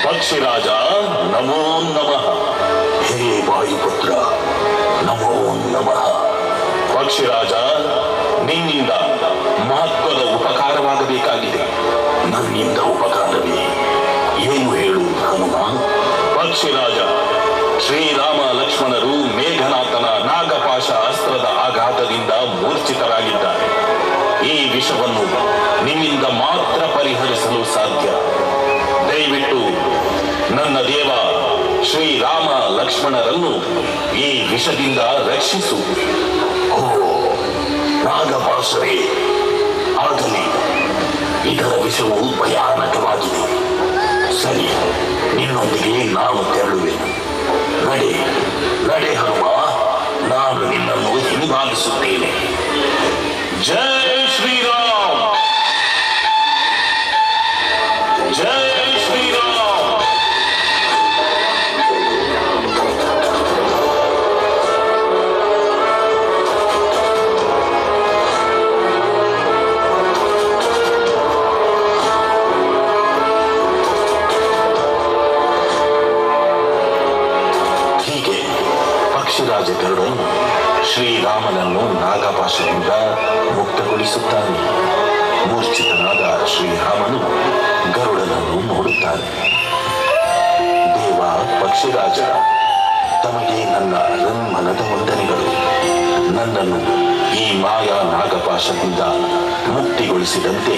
ಪಕ್ಷಿರಾಜ ನಮೋ ನಮಃ. ಹೇ ವಾಯುಪುತ್ರ ನಮೋ ನಮಃ. ಪಕ್ಷಿರಾಜ, ನಿನ್ನಿಂದ ಮಹತ್ವದ ಉಪಕಾರವಾಗಬೇಕಾಗಿದೆ. ನನ್ನಿಂದ ಉಪಕಾರವೇ? ಏನು ಹೇಳು ಹನುಮ. ಪಕ್ಷಿರಾಜ, ಶ್ರೀರಾಮ ಲಕ್ಷ್ಮಣರು ಮೇಘನಾಥನ ನಾಗಪಾಶ ಅಸ್ತ್ರದ ಆಘಾತದಿಂದ ಮೂರ್ಛಿತರಾಗಿದ್ದಾರೆ. ಈ ವಿಷವನ್ನು ನಿಮ್ಮಿಂದ ಮಾತ್ರ ಪರಿಹರಿಸಲು ಸಾಧ್ಯ. ದಯವಿಟ್ಟು ನನ್ನ ದೇವ ಶ್ರೀರಾಮ ಲಕ್ಷ್ಮಣರನ್ನು ಈ ವಿಷದಿಂದ ರಕ್ಷಿಸು. ಓ ನಾಗಪಾಶವೇ, ಆಗಲಿ. ಇದರ ವಿಷವು ಭಯಾನಕವಾಗಿದೆ. ಸರಿ, ನಿನ್ನೊಂದಿಗೆ ನಾನು ತೆರಳುವೆನು. ನಡೆ ನಡೆ ಹನುಮ, ನಾನು ನಿನ್ನನ್ನು ಹಿಂಬಾಲಿಸುತ್ತೇನೆ. ಜೈ ಶ್ರೀರಾಮ್, ಜೈ ಶ್ರೀರಾಮ್. ಹೀಗೆ ಪಕ್ಷಿರಾಜ ಗರುಡನು ಶ್ರೀ ನಾಗಪಾಶದಿಂದ ಮುಕ್ತಗೊಳಿಸುತ್ತಾನೆ. ಮೂರ್ಛಿತನಾದ ಶ್ರೀರಾಮನು ಗರುಡನನ್ನು ನೋಡುತ್ತಾನೆ. ದೇವ ಪಕ್ಷಿರಾಜ, ತಮಗೆ ನನ್ನ ರನ್ಮನದ ವಂದನೆಗಳು. ನನ್ನನ್ನು ಈ ಮಾಯಾ ನಾಗಪಾಶದಿಂದ ಮುಕ್ತಿಗೊಳಿಸಿದಂತೆ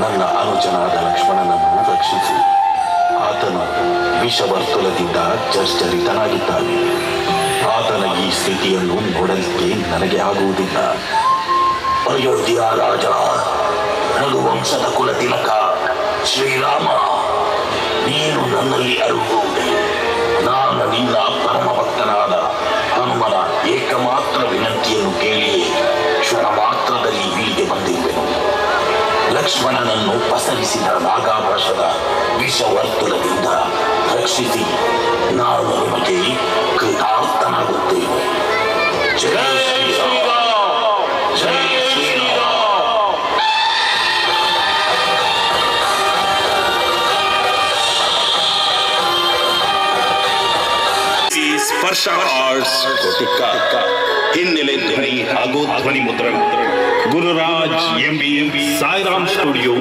ನನ್ನ ಅನುಜನಾದ ಲಕ್ಷ್ಮಣನನ್ನು ರಕ್ಷಿಸಿ. ಆತನು ವಿಷವರ್ತುಲದಿಂದ ಜರ್ಜರಿತನಾಗಿದ್ದಾನೆ. ಆತನ ಈ ಸ್ಥಿತಿಯನ್ನು ನೋಡಲಿಕ್ಕೆ ನನಗೆ ಆಗುವುದಿಲ್ಲ. ಅಯೋಧ್ಯ ರಾಜ, ರಘುವಂಶದ ಕುಲತಿಲಕ ಶ್ರೀರಾಮ, ನೀನು ನನ್ನಲ್ಲಿ ಅರುಹುವುದೇ. ನಾನು ನಿನ್ನ ಪರಮ ಭಕ್ತನಾದ ಹನುಮನ ಏಕಮಾತ್ರ ವಿನಂತಿಯನ್ನು ಕೇಳಿಯೇ ಕ್ಷಣ ಮಾತ್ರದಲ್ಲಿ ಇಲ್ಲಿಗೆ ಬಂದಿರುವೆನು. ಲಕ್ಷ್ಮಣನನ್ನು ಪಸರಿಸಿದ ನಾಗಾಭಾಷದ ವಿಷವರ್ತುಲದಿಂದ ರಕ್ಷಿಸಿ ನಾನು ನಿಮಗೆ ಕೃತಾರ್ಥನಾಗುತ್ತೇನೆ. ಜಯ ಶ್ರೀರಾಮ, ಜಯ ಶ್ರೀರಾಮ. ಸ್ಪರ್ಶ ಆರ್ಟ್ಸ್ ಹಿನ್ನೆಲೆ ಧ್ವನಿ ಹಾಗೂ ಧ್ವನಿ ಮುದ್ರಣ ಗುರುರಾಜ್ ಎಂಬಿ, ಸಾಯಿರಾಮ್ ಸ್ಟುಡಿಯೋ.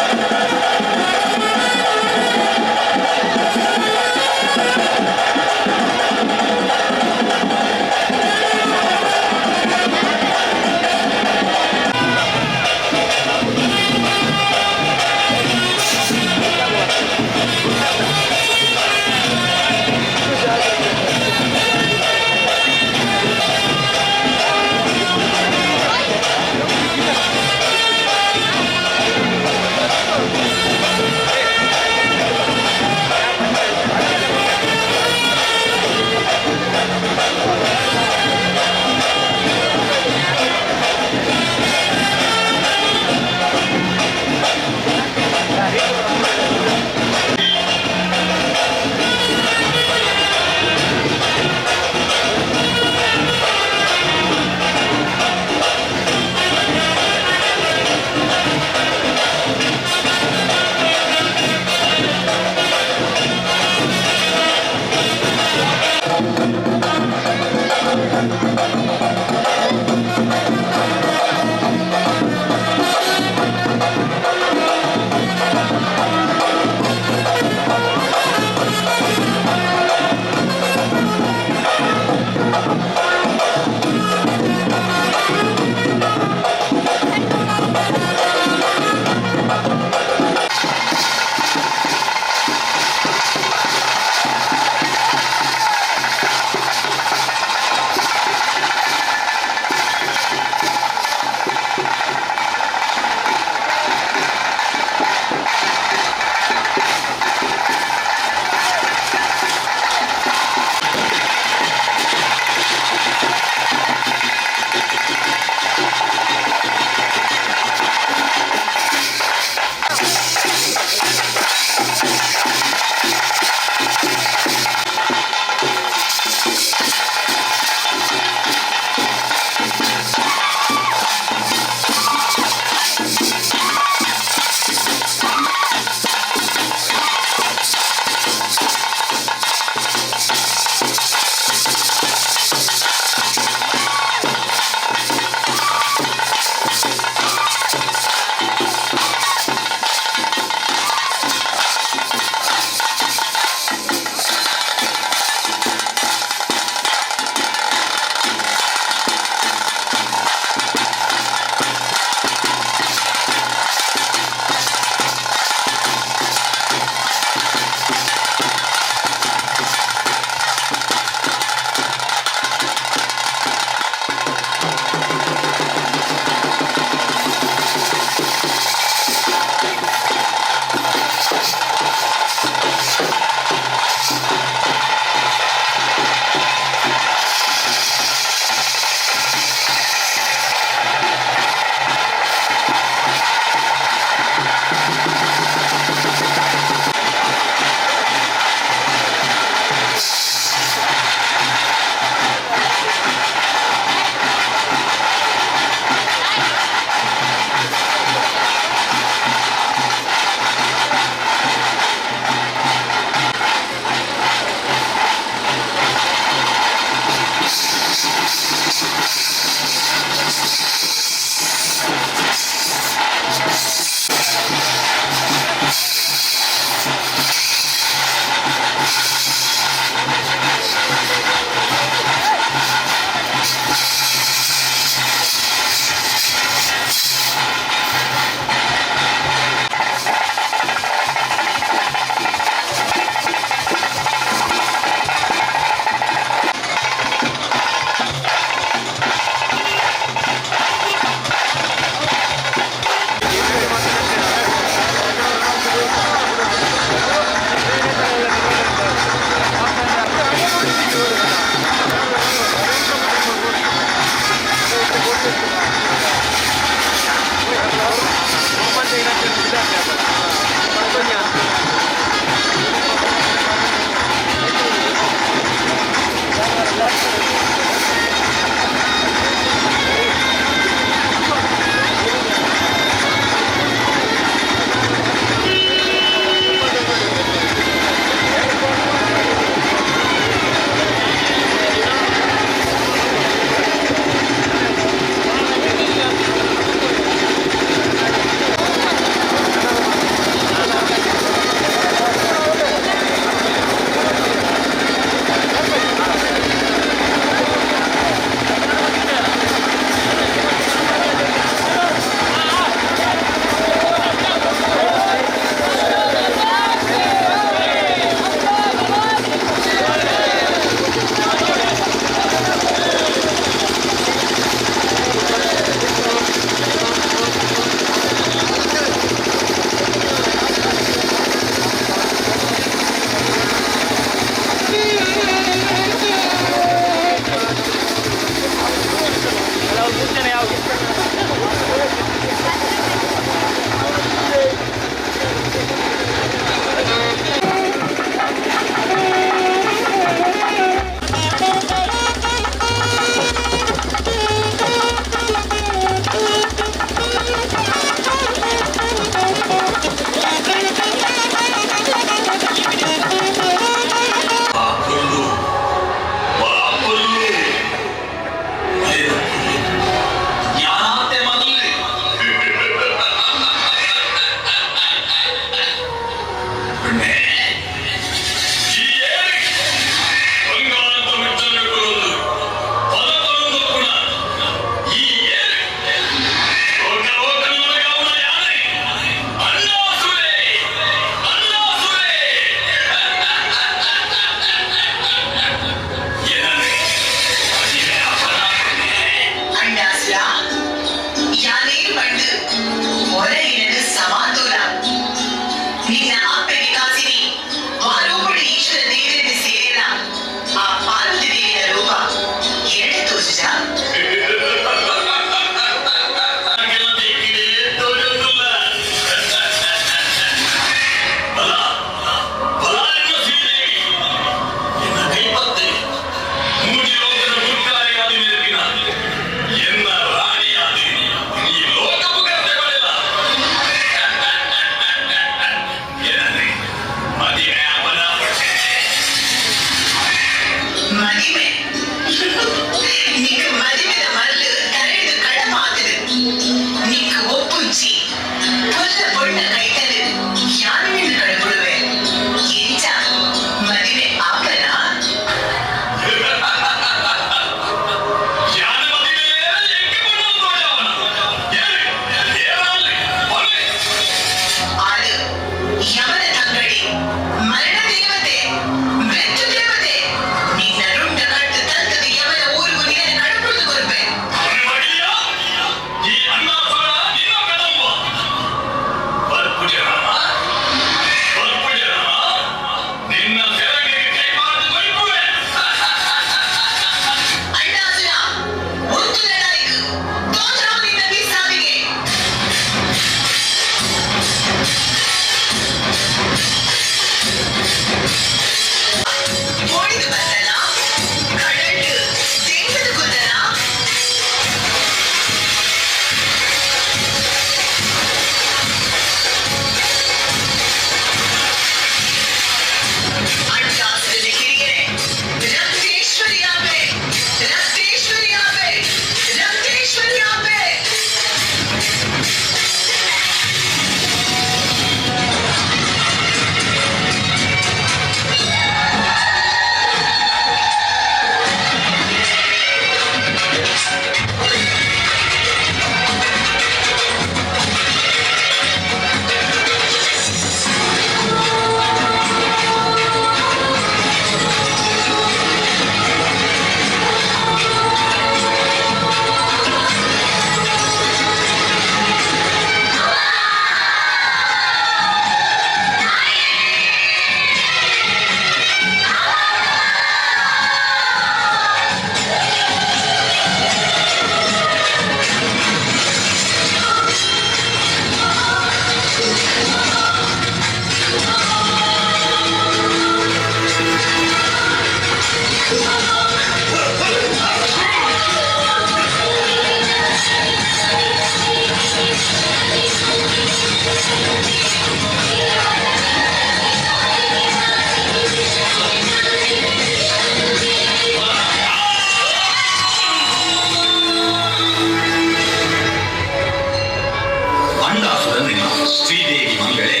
ಶ್ರೀದೇವಿ ಮಂಗಳೇ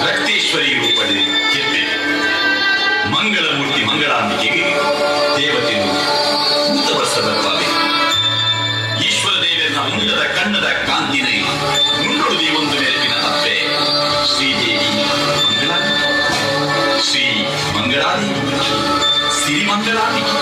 ರಕ್ತೇಶ್ವರಿ ರೂಪದಲ್ಲಿ ಗೆದ್ದೆ. ಮಂಗಳಮೂರ್ತಿ ಮಂಗಳಾಂಬಿಕೆಗೆ ದೇವತೆಯು ಮುತ್ತವಸರವಾವೆ. ಈಶ್ವರ ದೇವರನ್ನ ಮುಂಗದ ಕಣ್ಣದ ಕಾಂತಿನೈ ನುಣ್ಣುಳುದಿ ಒಂದು ನೆರಪಿನ ತಪ್ಪೆ ಶ್ರೀದೇವಿ ಮಂಗಳಾಂಬಿಕೆ. ಶ್ರೀ ಮಂಗಳಾದೇವಿ ಸಿರಿಮಂಗಳಾಂಬಿಕೆ.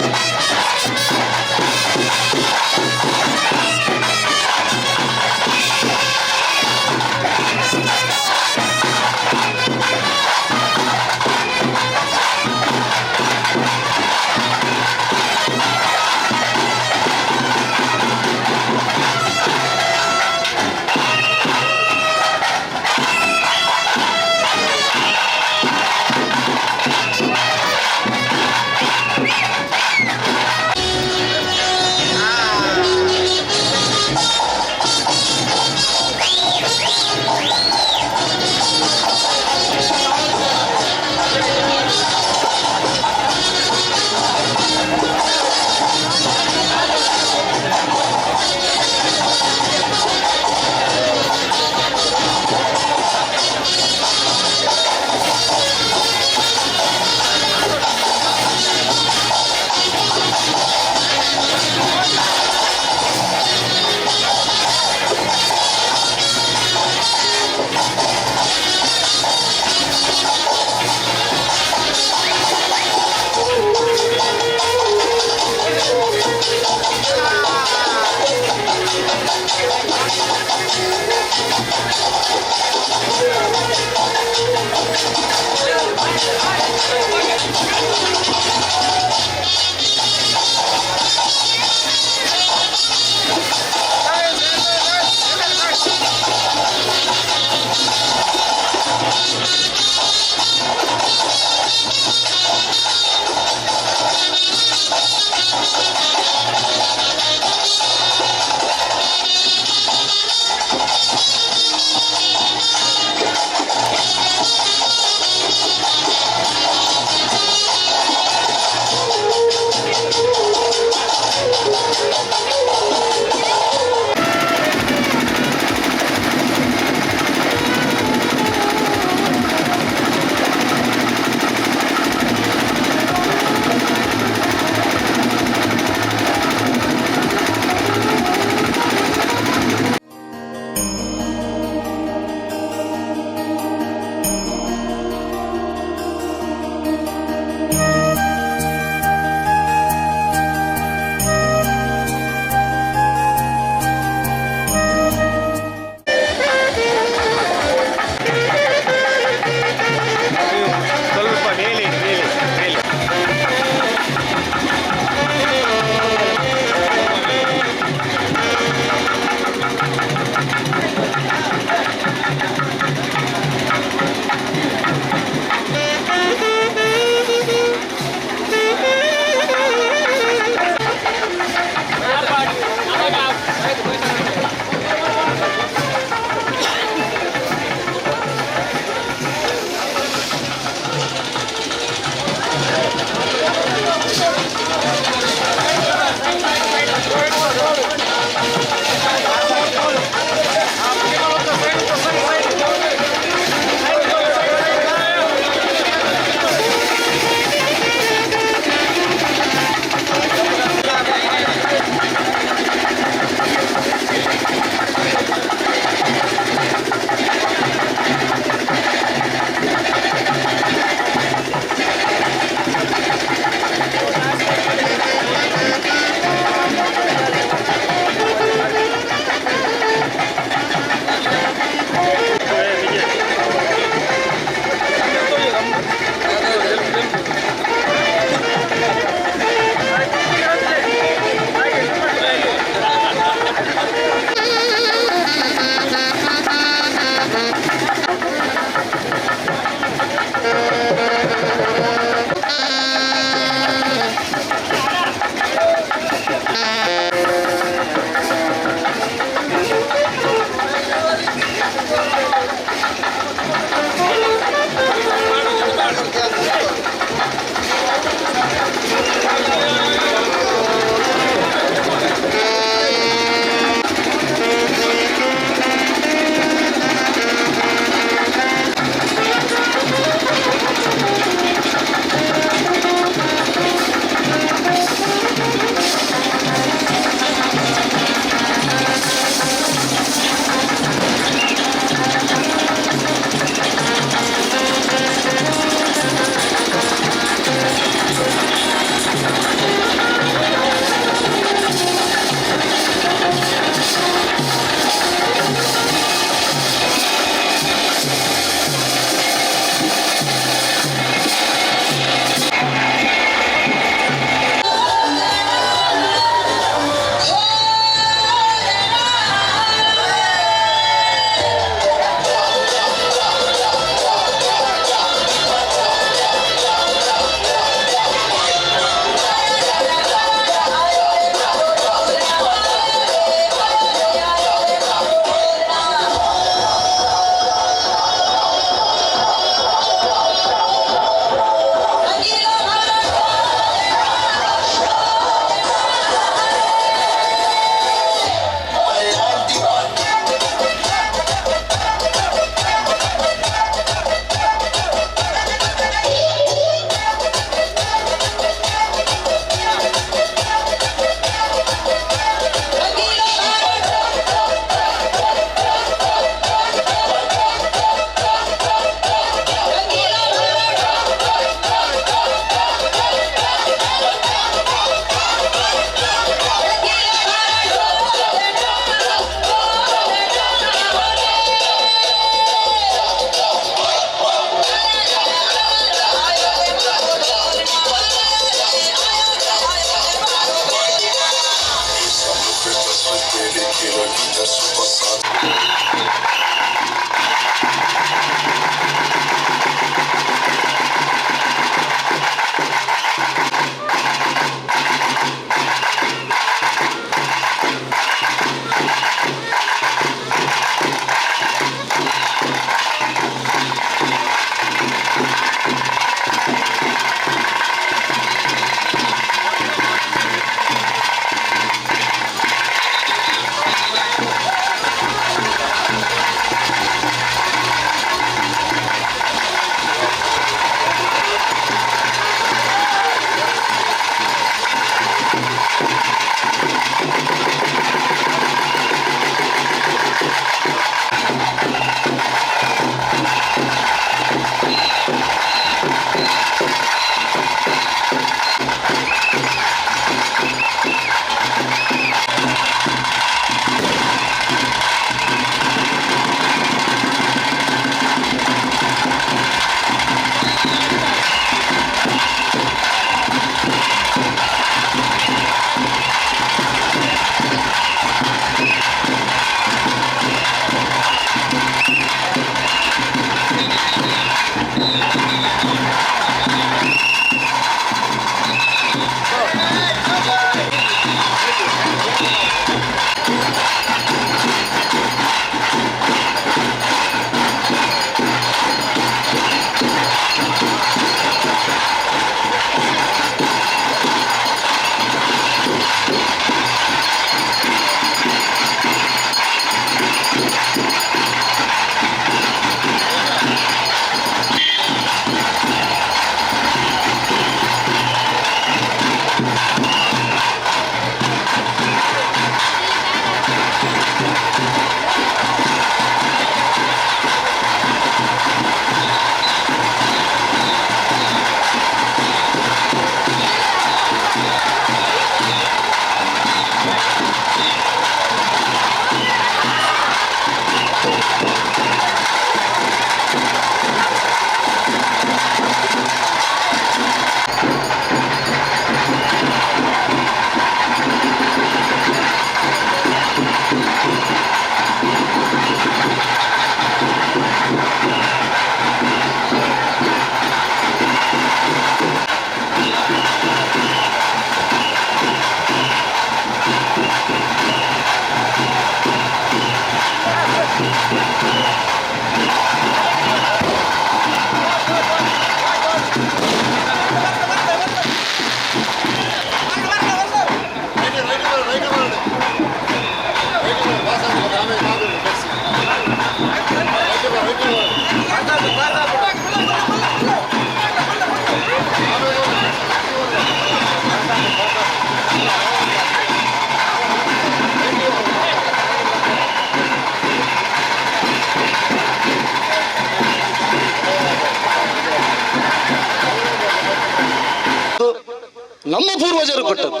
ನಮ್ಮ ಪೂರ್ವಜರು ಕೊಟ್ಟದ್ದು.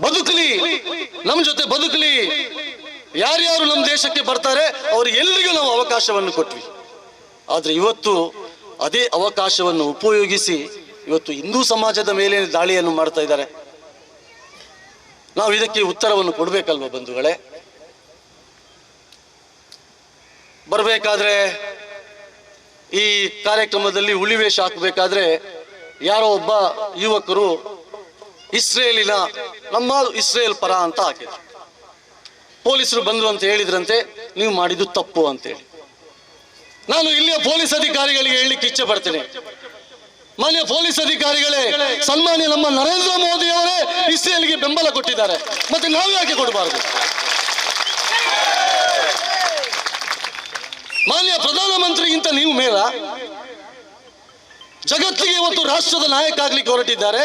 ಬದುಕಲಿ, ನಮ್ಮ ಜೊತೆ ಬದುಕಲಿ, ಯಾರ್ಯಾರು ನಮ್ಮ ದೇಶಕ್ಕೆ ಬರ್ತಾರೆ ಅವರಿಗೆಲ್ಲರಿಗೂ ನಾವು ಅವಕಾಶವನ್ನು ಕೊಟ್ವಿ. ಆದರೆ ಇವತ್ತು ಅದೇ ಅವಕಾಶವನ್ನು ಉಪಯೋಗಿಸಿ ಇವತ್ತು ಹಿಂದೂ ಸಮಾಜದ ಮೇಲೆ ದಾಳಿಯನ್ನು ಮಾಡ್ತಾ ಇದ್ದಾರೆ. ನಾವು ಇದಕ್ಕೆ ಉತ್ತರವನ್ನು ಕೊಡಬೇಕಲ್ವ ಬಂಧುಗಳೇ? ಬರಬೇಕಾದ್ರೆ ಈ ಕಾರ್ಯಕ್ರಮದಲ್ಲಿ ಹುಲಿವೇಷ ಹಾಕಬೇಕಾದ್ರೆ ಯಾರೋ ಒಬ್ಬ ಯುವಕರು ಇಸ್ರೇಲಿನ ನಮ್ಮ ಇಸ್ರೇಲ್ ಪರ ಅಂತ ಹಾಕಿದ್ರು. ಪೊಲೀಸರು ಬಂದ್ರು ಅಂತ ಹೇಳಿದ್ರಂತೆ, ನೀವು ಮಾಡಿದ್ದು ತಪ್ಪು ಅಂತೇಳಿ. ನಾನು ಇಲ್ಲಿಯ ಪೊಲೀಸ್ ಅಧಿಕಾರಿಗಳಿಗೆ ಹೇಳಲಿಕ್ಕೆ ಇಚ್ಛೆ ಪಡ್ತೇನೆ, ಮಾನ್ಯ ಪೊಲೀಸ್ ಅಧಿಕಾರಿಗಳೇ, ಸನ್ಮಾನ್ಯ ನಮ್ಮ ನರೇಂದ್ರ ಮೋದಿ ಅವರೇ ಇಸ್ರೇಲ್ಗೆ ಬೆಂಬಲ ಕೊಟ್ಟಿದ್ದಾರೆ, ಮತ್ತೆ ನಾವು ಯಾಕೆ ಕೊಡಬಾರದು? ಮಾನ್ಯ ಪ್ರಧಾನಮಂತ್ರಿಗಿಂತ ನೀವು ಮೇಲ? ಜಗತ್ತಿಗೆ ಇವತ್ತು ರಾಷ್ಟ್ರದ ನಾಯಕ ಆಗ್ಲಿಕ್ಕೆ ಹೊರಟಿದ್ದಾರೆ.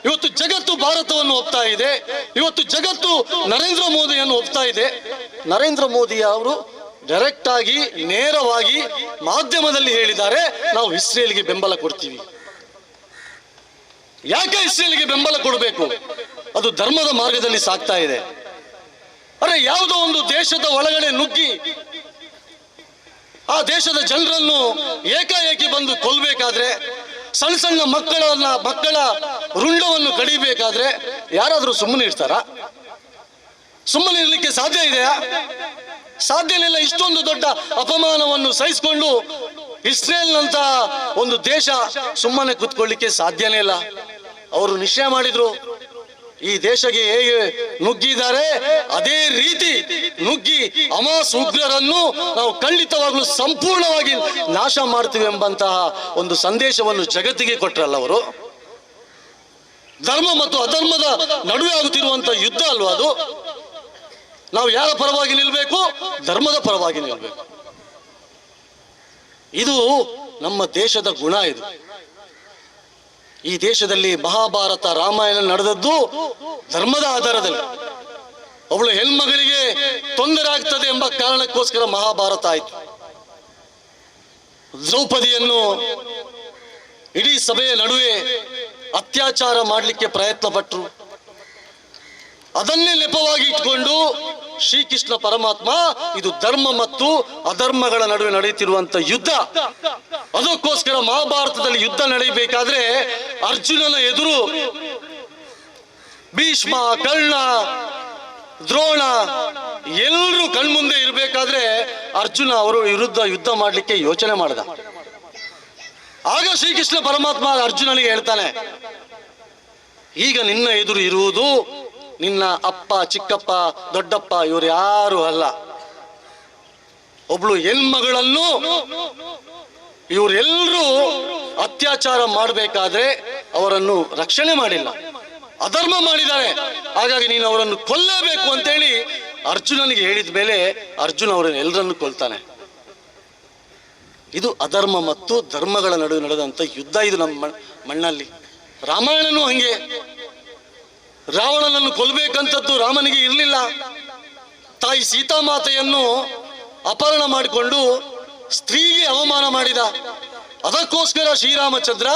ಇವತ್ತು ಜಗತ್ತು ಭಾರತವನ್ನು ಒಪ್ತಾ ಇದೆ, ಇವತ್ತು ಜಗತ್ತು ನರೇಂದ್ರ ಮೋದಿಯನ್ನು ಒಪ್ತಾ ಇದೆ. ನರೇಂದ್ರ ಮೋದಿ ಅವರು ಡೈರೆಕ್ಟ್ ಆಗಿ ನೇರವಾಗಿ ಮಾಧ್ಯಮದಲ್ಲಿ ಹೇಳಿದ್ದಾರೆ, ನಾವು ಇಸ್ರೇಲ್ಗೆ ಬೆಂಬಲ ಕೊಡ್ತೀವಿ. ಯಾಕೆ ಇಸ್ರೇಲ್ಗೆ ಬೆಂಬಲ ಕೊಡಬೇಕು? ಅದು ಧರ್ಮದ ಮಾರ್ಗದಲ್ಲಿ ಸಾಗ್ತಾ ಇದೆ. ಅರೆ, ಯಾವುದೋ ಒಂದು ದೇಶದ ಒಳಗಡೆ ನುಗ್ಗಿ ಆ ದೇಶದ ಜನರನ್ನು ಏಕಾಏಕಿ ಬಂದು ಕೊಲ್ಲಬೇಕಾದ್ರೆ, ಸಣ್ಣ ಸಣ್ಣ ಮಕ್ಕಳ ರುಂಡವನ್ನು ಕಡಿಬೇಕಾದ್ರೆ ಯಾರಾದ್ರೂ ಸುಮ್ಮನೆ ಇರ್ತಾರಾ? ಸುಮ್ಮನೆ ಇರ್ಲಿಕ್ಕೆ ಸಾಧ್ಯ ಇದೆಯಾ? ಸಾಧ್ಯನಿಲ್ಲ. ಇಷ್ಟೊಂದು ದೊಡ್ಡ ಅಪಮಾನವನ್ನು ಸಹಿಸಿಕೊಂಡು ಇಸ್ರೇಲ್ನಂತ ಒಂದು ದೇಶ ಸುಮ್ಮನೆ ಕೂತ್ಕೊಳ್ಳಿಕ್ಕೆ ಸಾಧ್ಯನೇ ಇಲ್ಲ. ಅವರು ನಿಶ್ಚಯ ಮಾಡಿದ್ರು, ಈ ದೇಶಕ್ಕೆ ಹೇಗೆ ನುಗ್ಗಿದ್ದಾರೆ ಅದೇ ರೀತಿ ನುಗ್ಗಿ ಹಮಾಸ್ ಉಗ್ರರನ್ನು ನಾವು ಖಂಡಿತವಾಗ್ಲೂ ಸಂಪೂರ್ಣವಾಗಿ ನಾಶ ಮಾಡ್ತೀವಿ ಎಂಬಂತಹ ಒಂದು ಸಂದೇಶವನ್ನು ಜಗತ್ತಿಗೆ ಕೊಟ್ರಲ್ಲ ಅವರು. ಧರ್ಮ ಮತ್ತು ಅಧರ್ಮದ ನಡುವೆ ಆಗುತ್ತಿರುವಂತಹ ಯುದ್ಧ ಅಲ್ವಾ ಅದು? ನಾವು ಯಾರ ಪರವಾಗಿ ನಿಲ್ಬೇಕು? ಧರ್ಮದ ಪರವಾಗಿ ನಿಲ್ಬೇಕು. ಇದು ನಮ್ಮ ದೇಶದ ಗುಣ. ಇದು ಈ ದೇಶದಲ್ಲಿ ಮಹಾಭಾರತ ರಾಮಾಯಣ ನಡೆದದ್ದು ಧರ್ಮದ ಆಧಾರದಲ್ಲಿ. ಅವಳು ಹೆಣ್ಮಗಳಿಗೆ ತೊಂದರೆ ಆಗ್ತದೆ ಎಂಬ ಕಾರಣಕ್ಕೋಸ್ಕರ ಮಹಾಭಾರತ ಆಯಿತು. ದ್ರೌಪದಿಯನ್ನು ಇಡೀ ಸಭೆಯ ನಡುವೆ ಅತ್ಯಾಚಾರ ಮಾಡಲಿಕ್ಕೆ ಪ್ರಯತ್ನ ಪಟ್ಟರು. ಅದನ್ನೇ ನೆಪವಾಗಿ ಇಟ್ಕೊಂಡು ಶ್ರೀಕೃಷ್ಣ ಪರಮಾತ್ಮ ಇದು ಧರ್ಮ ಮತ್ತು ಅಧರ್ಮಗಳ ನಡುವೆ ನಡೆಯುತ್ತಿರುವಂತ ಯುದ್ಧ, ಅದಕ್ಕೋಸ್ಕರ ಮಹಾಭಾರತದಲ್ಲಿ ಯುದ್ಧ ನಡೆಯಬೇಕಾದ್ರೆ ಅರ್ಜುನನ ಎದುರು ಭೀಷ್ಮ, ಕರ್ಣ, ದ್ರೋಣ ಎಲ್ಲರೂ ಕಣ್ಮುಂದೆ ಇರಬೇಕಾದ್ರೆ ಅರ್ಜುನ ಅವರು ವಿರುದ್ಧ ಯುದ್ಧ ಮಾಡಲಿಕ್ಕೆ ಯೋಚನೆ ಮಾಡಿದ. ಆಗ ಶ್ರೀಕೃಷ್ಣ ಪರಮಾತ್ಮ ಅರ್ಜುನನಿಗೆ ಹೇಳ್ತಾನೆ, ಈಗ ನಿನ್ನ ಎದುರು ಇರುವುದು ನಿನ್ನ ಅಪ್ಪ, ಚಿಕ್ಕಪ್ಪ, ದೊಡ್ಡಪ್ಪ ಇವರು ಯಾರು ಅಲ್ಲ. ಒಬ್ಳು ಹೆಣ್ಮಗಳನ್ನು ಇವರೆಲ್ಲರೂ ಅತ್ಯಾಚಾರ ಮಾಡಬೇಕಾದ್ರೆ ಅವರನ್ನು ರಕ್ಷಣೆ ಮಾಡಿಲ್ಲ, ಅಧರ್ಮ ಮಾಡಿದ್ದಾರೆ. ಹಾಗಾಗಿ ನೀನು ಅವರನ್ನು ಕೊಲ್ಲಬೇಕು ಅಂತೇಳಿ ಅರ್ಜುನನಿಗೆ ಹೇಳಿದ ಮೇಲೆ ಅರ್ಜುನ ಅವರನ್ನು ಎಲ್ಲರನ್ನು ಕೊಲ್ತಾನೆ. ಇದು ಅಧರ್ಮ ಮತ್ತು ಧರ್ಮಗಳ ನಡುವೆ ನಡೆದಂತ ಯುದ್ಧ. ಇದು ನಮ್ಮ ಮಣ್ಣಲ್ಲಿ. ರಾಮಾಯಣನೂ ಹಂಗೆ. ರಾವಣನನ್ನು ಕೊಲ್ಲಬೇಕಂತದ್ದು ರಾಮನಿಗೆ ಇರಲಿಲ್ಲ. ತಾಯಿ ಸೀತಾಮಾತೆಯನ್ನು ಅಪಹರಣ ಮಾಡಿಕೊಂಡು ಸ್ತ್ರೀಗೆ ಅವಮಾನ ಮಾಡಿದ. ಅದಕ್ಕೋಸ್ಕರ ಶ್ರೀರಾಮಚಂದ್ರ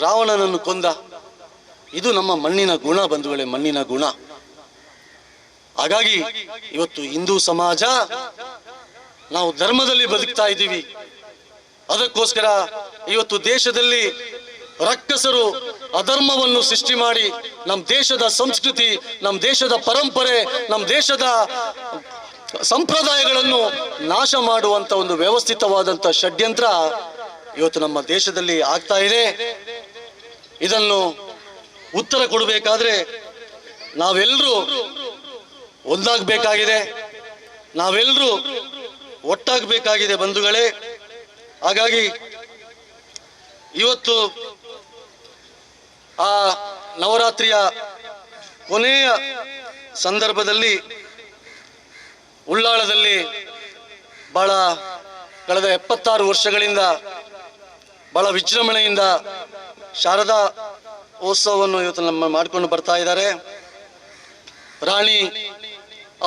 ರಾವಣನನ್ನು ಕೊಂದ. ಇದು ನಮ್ಮ ಮಣ್ಣಿನ ಗುಣ ಬಂಧುಗಳೇ, ಮಣ್ಣಿನ ಗುಣ. ಹಾಗಾಗಿ ಇವತ್ತು ಹಿಂದೂ ಸಮಾಜ ನಾವು ಧರ್ಮದಲ್ಲಿ ಬದುಕ್ತಾ ಇದ್ದೀವಿ. ಅದಕ್ಕೋಸ್ಕರ ಇವತ್ತು ದೇಶದಲ್ಲಿ ರಕ್ಕಸರು ಅಧರ್ಮವನ್ನು ಸೃಷ್ಟಿ ಮಾಡಿ ನಮ್ಮ ದೇಶದ ಸಂಸ್ಕೃತಿ, ನಮ್ಮ ದೇಶದ ಪರಂಪರೆ, ನಮ್ಮ ದೇಶದ ಸಂಪ್ರದಾಯಗಳನ್ನು ನಾಶ ಮಾಡುವಂತ ಒಂದು ವ್ಯವಸ್ಥಿತವಾದಂತ ಷಡ್ಯಂತ್ರ ಇವತ್ತು ನಮ್ಮ ದೇಶದಲ್ಲಿ ಆಗ್ತಾ ಇದೆ. ಇದನ್ನು ಉತ್ತರ ಕೊಡಬೇಕಾದ್ರೆ ನಾವೆಲ್ಲರೂ ಒಂದಾಗಬೇಕಾಗಿದೆ, ನಾವೆಲ್ಲರೂ ಒಟ್ಟಾಗಬೇಕಾಗಿದೆ ಬಂಧುಗಳೇ. ಹಾಗಾಗಿ ಇವತ್ತು ಆ ನವರಾತ್ರಿಯ ಕೊನೆಯ ಸಂದರ್ಭದಲ್ಲಿ ಉಳ್ಳಾಳದಲ್ಲಿ ಬಹಳ ಕಳೆದ 76 ವರ್ಷಗಳಿಂದ ಬಹಳ ವಿಜೃಂಭಣೆಯಿಂದ ಶಾರದಾ ಉತ್ಸವವನ್ನು ಇವತ್ತು ನಮ್ಮ ಮಾಡಿಕೊಂಡು ಬರ್ತಾ ಇದ್ದಾರೆ. ರಾಣಿ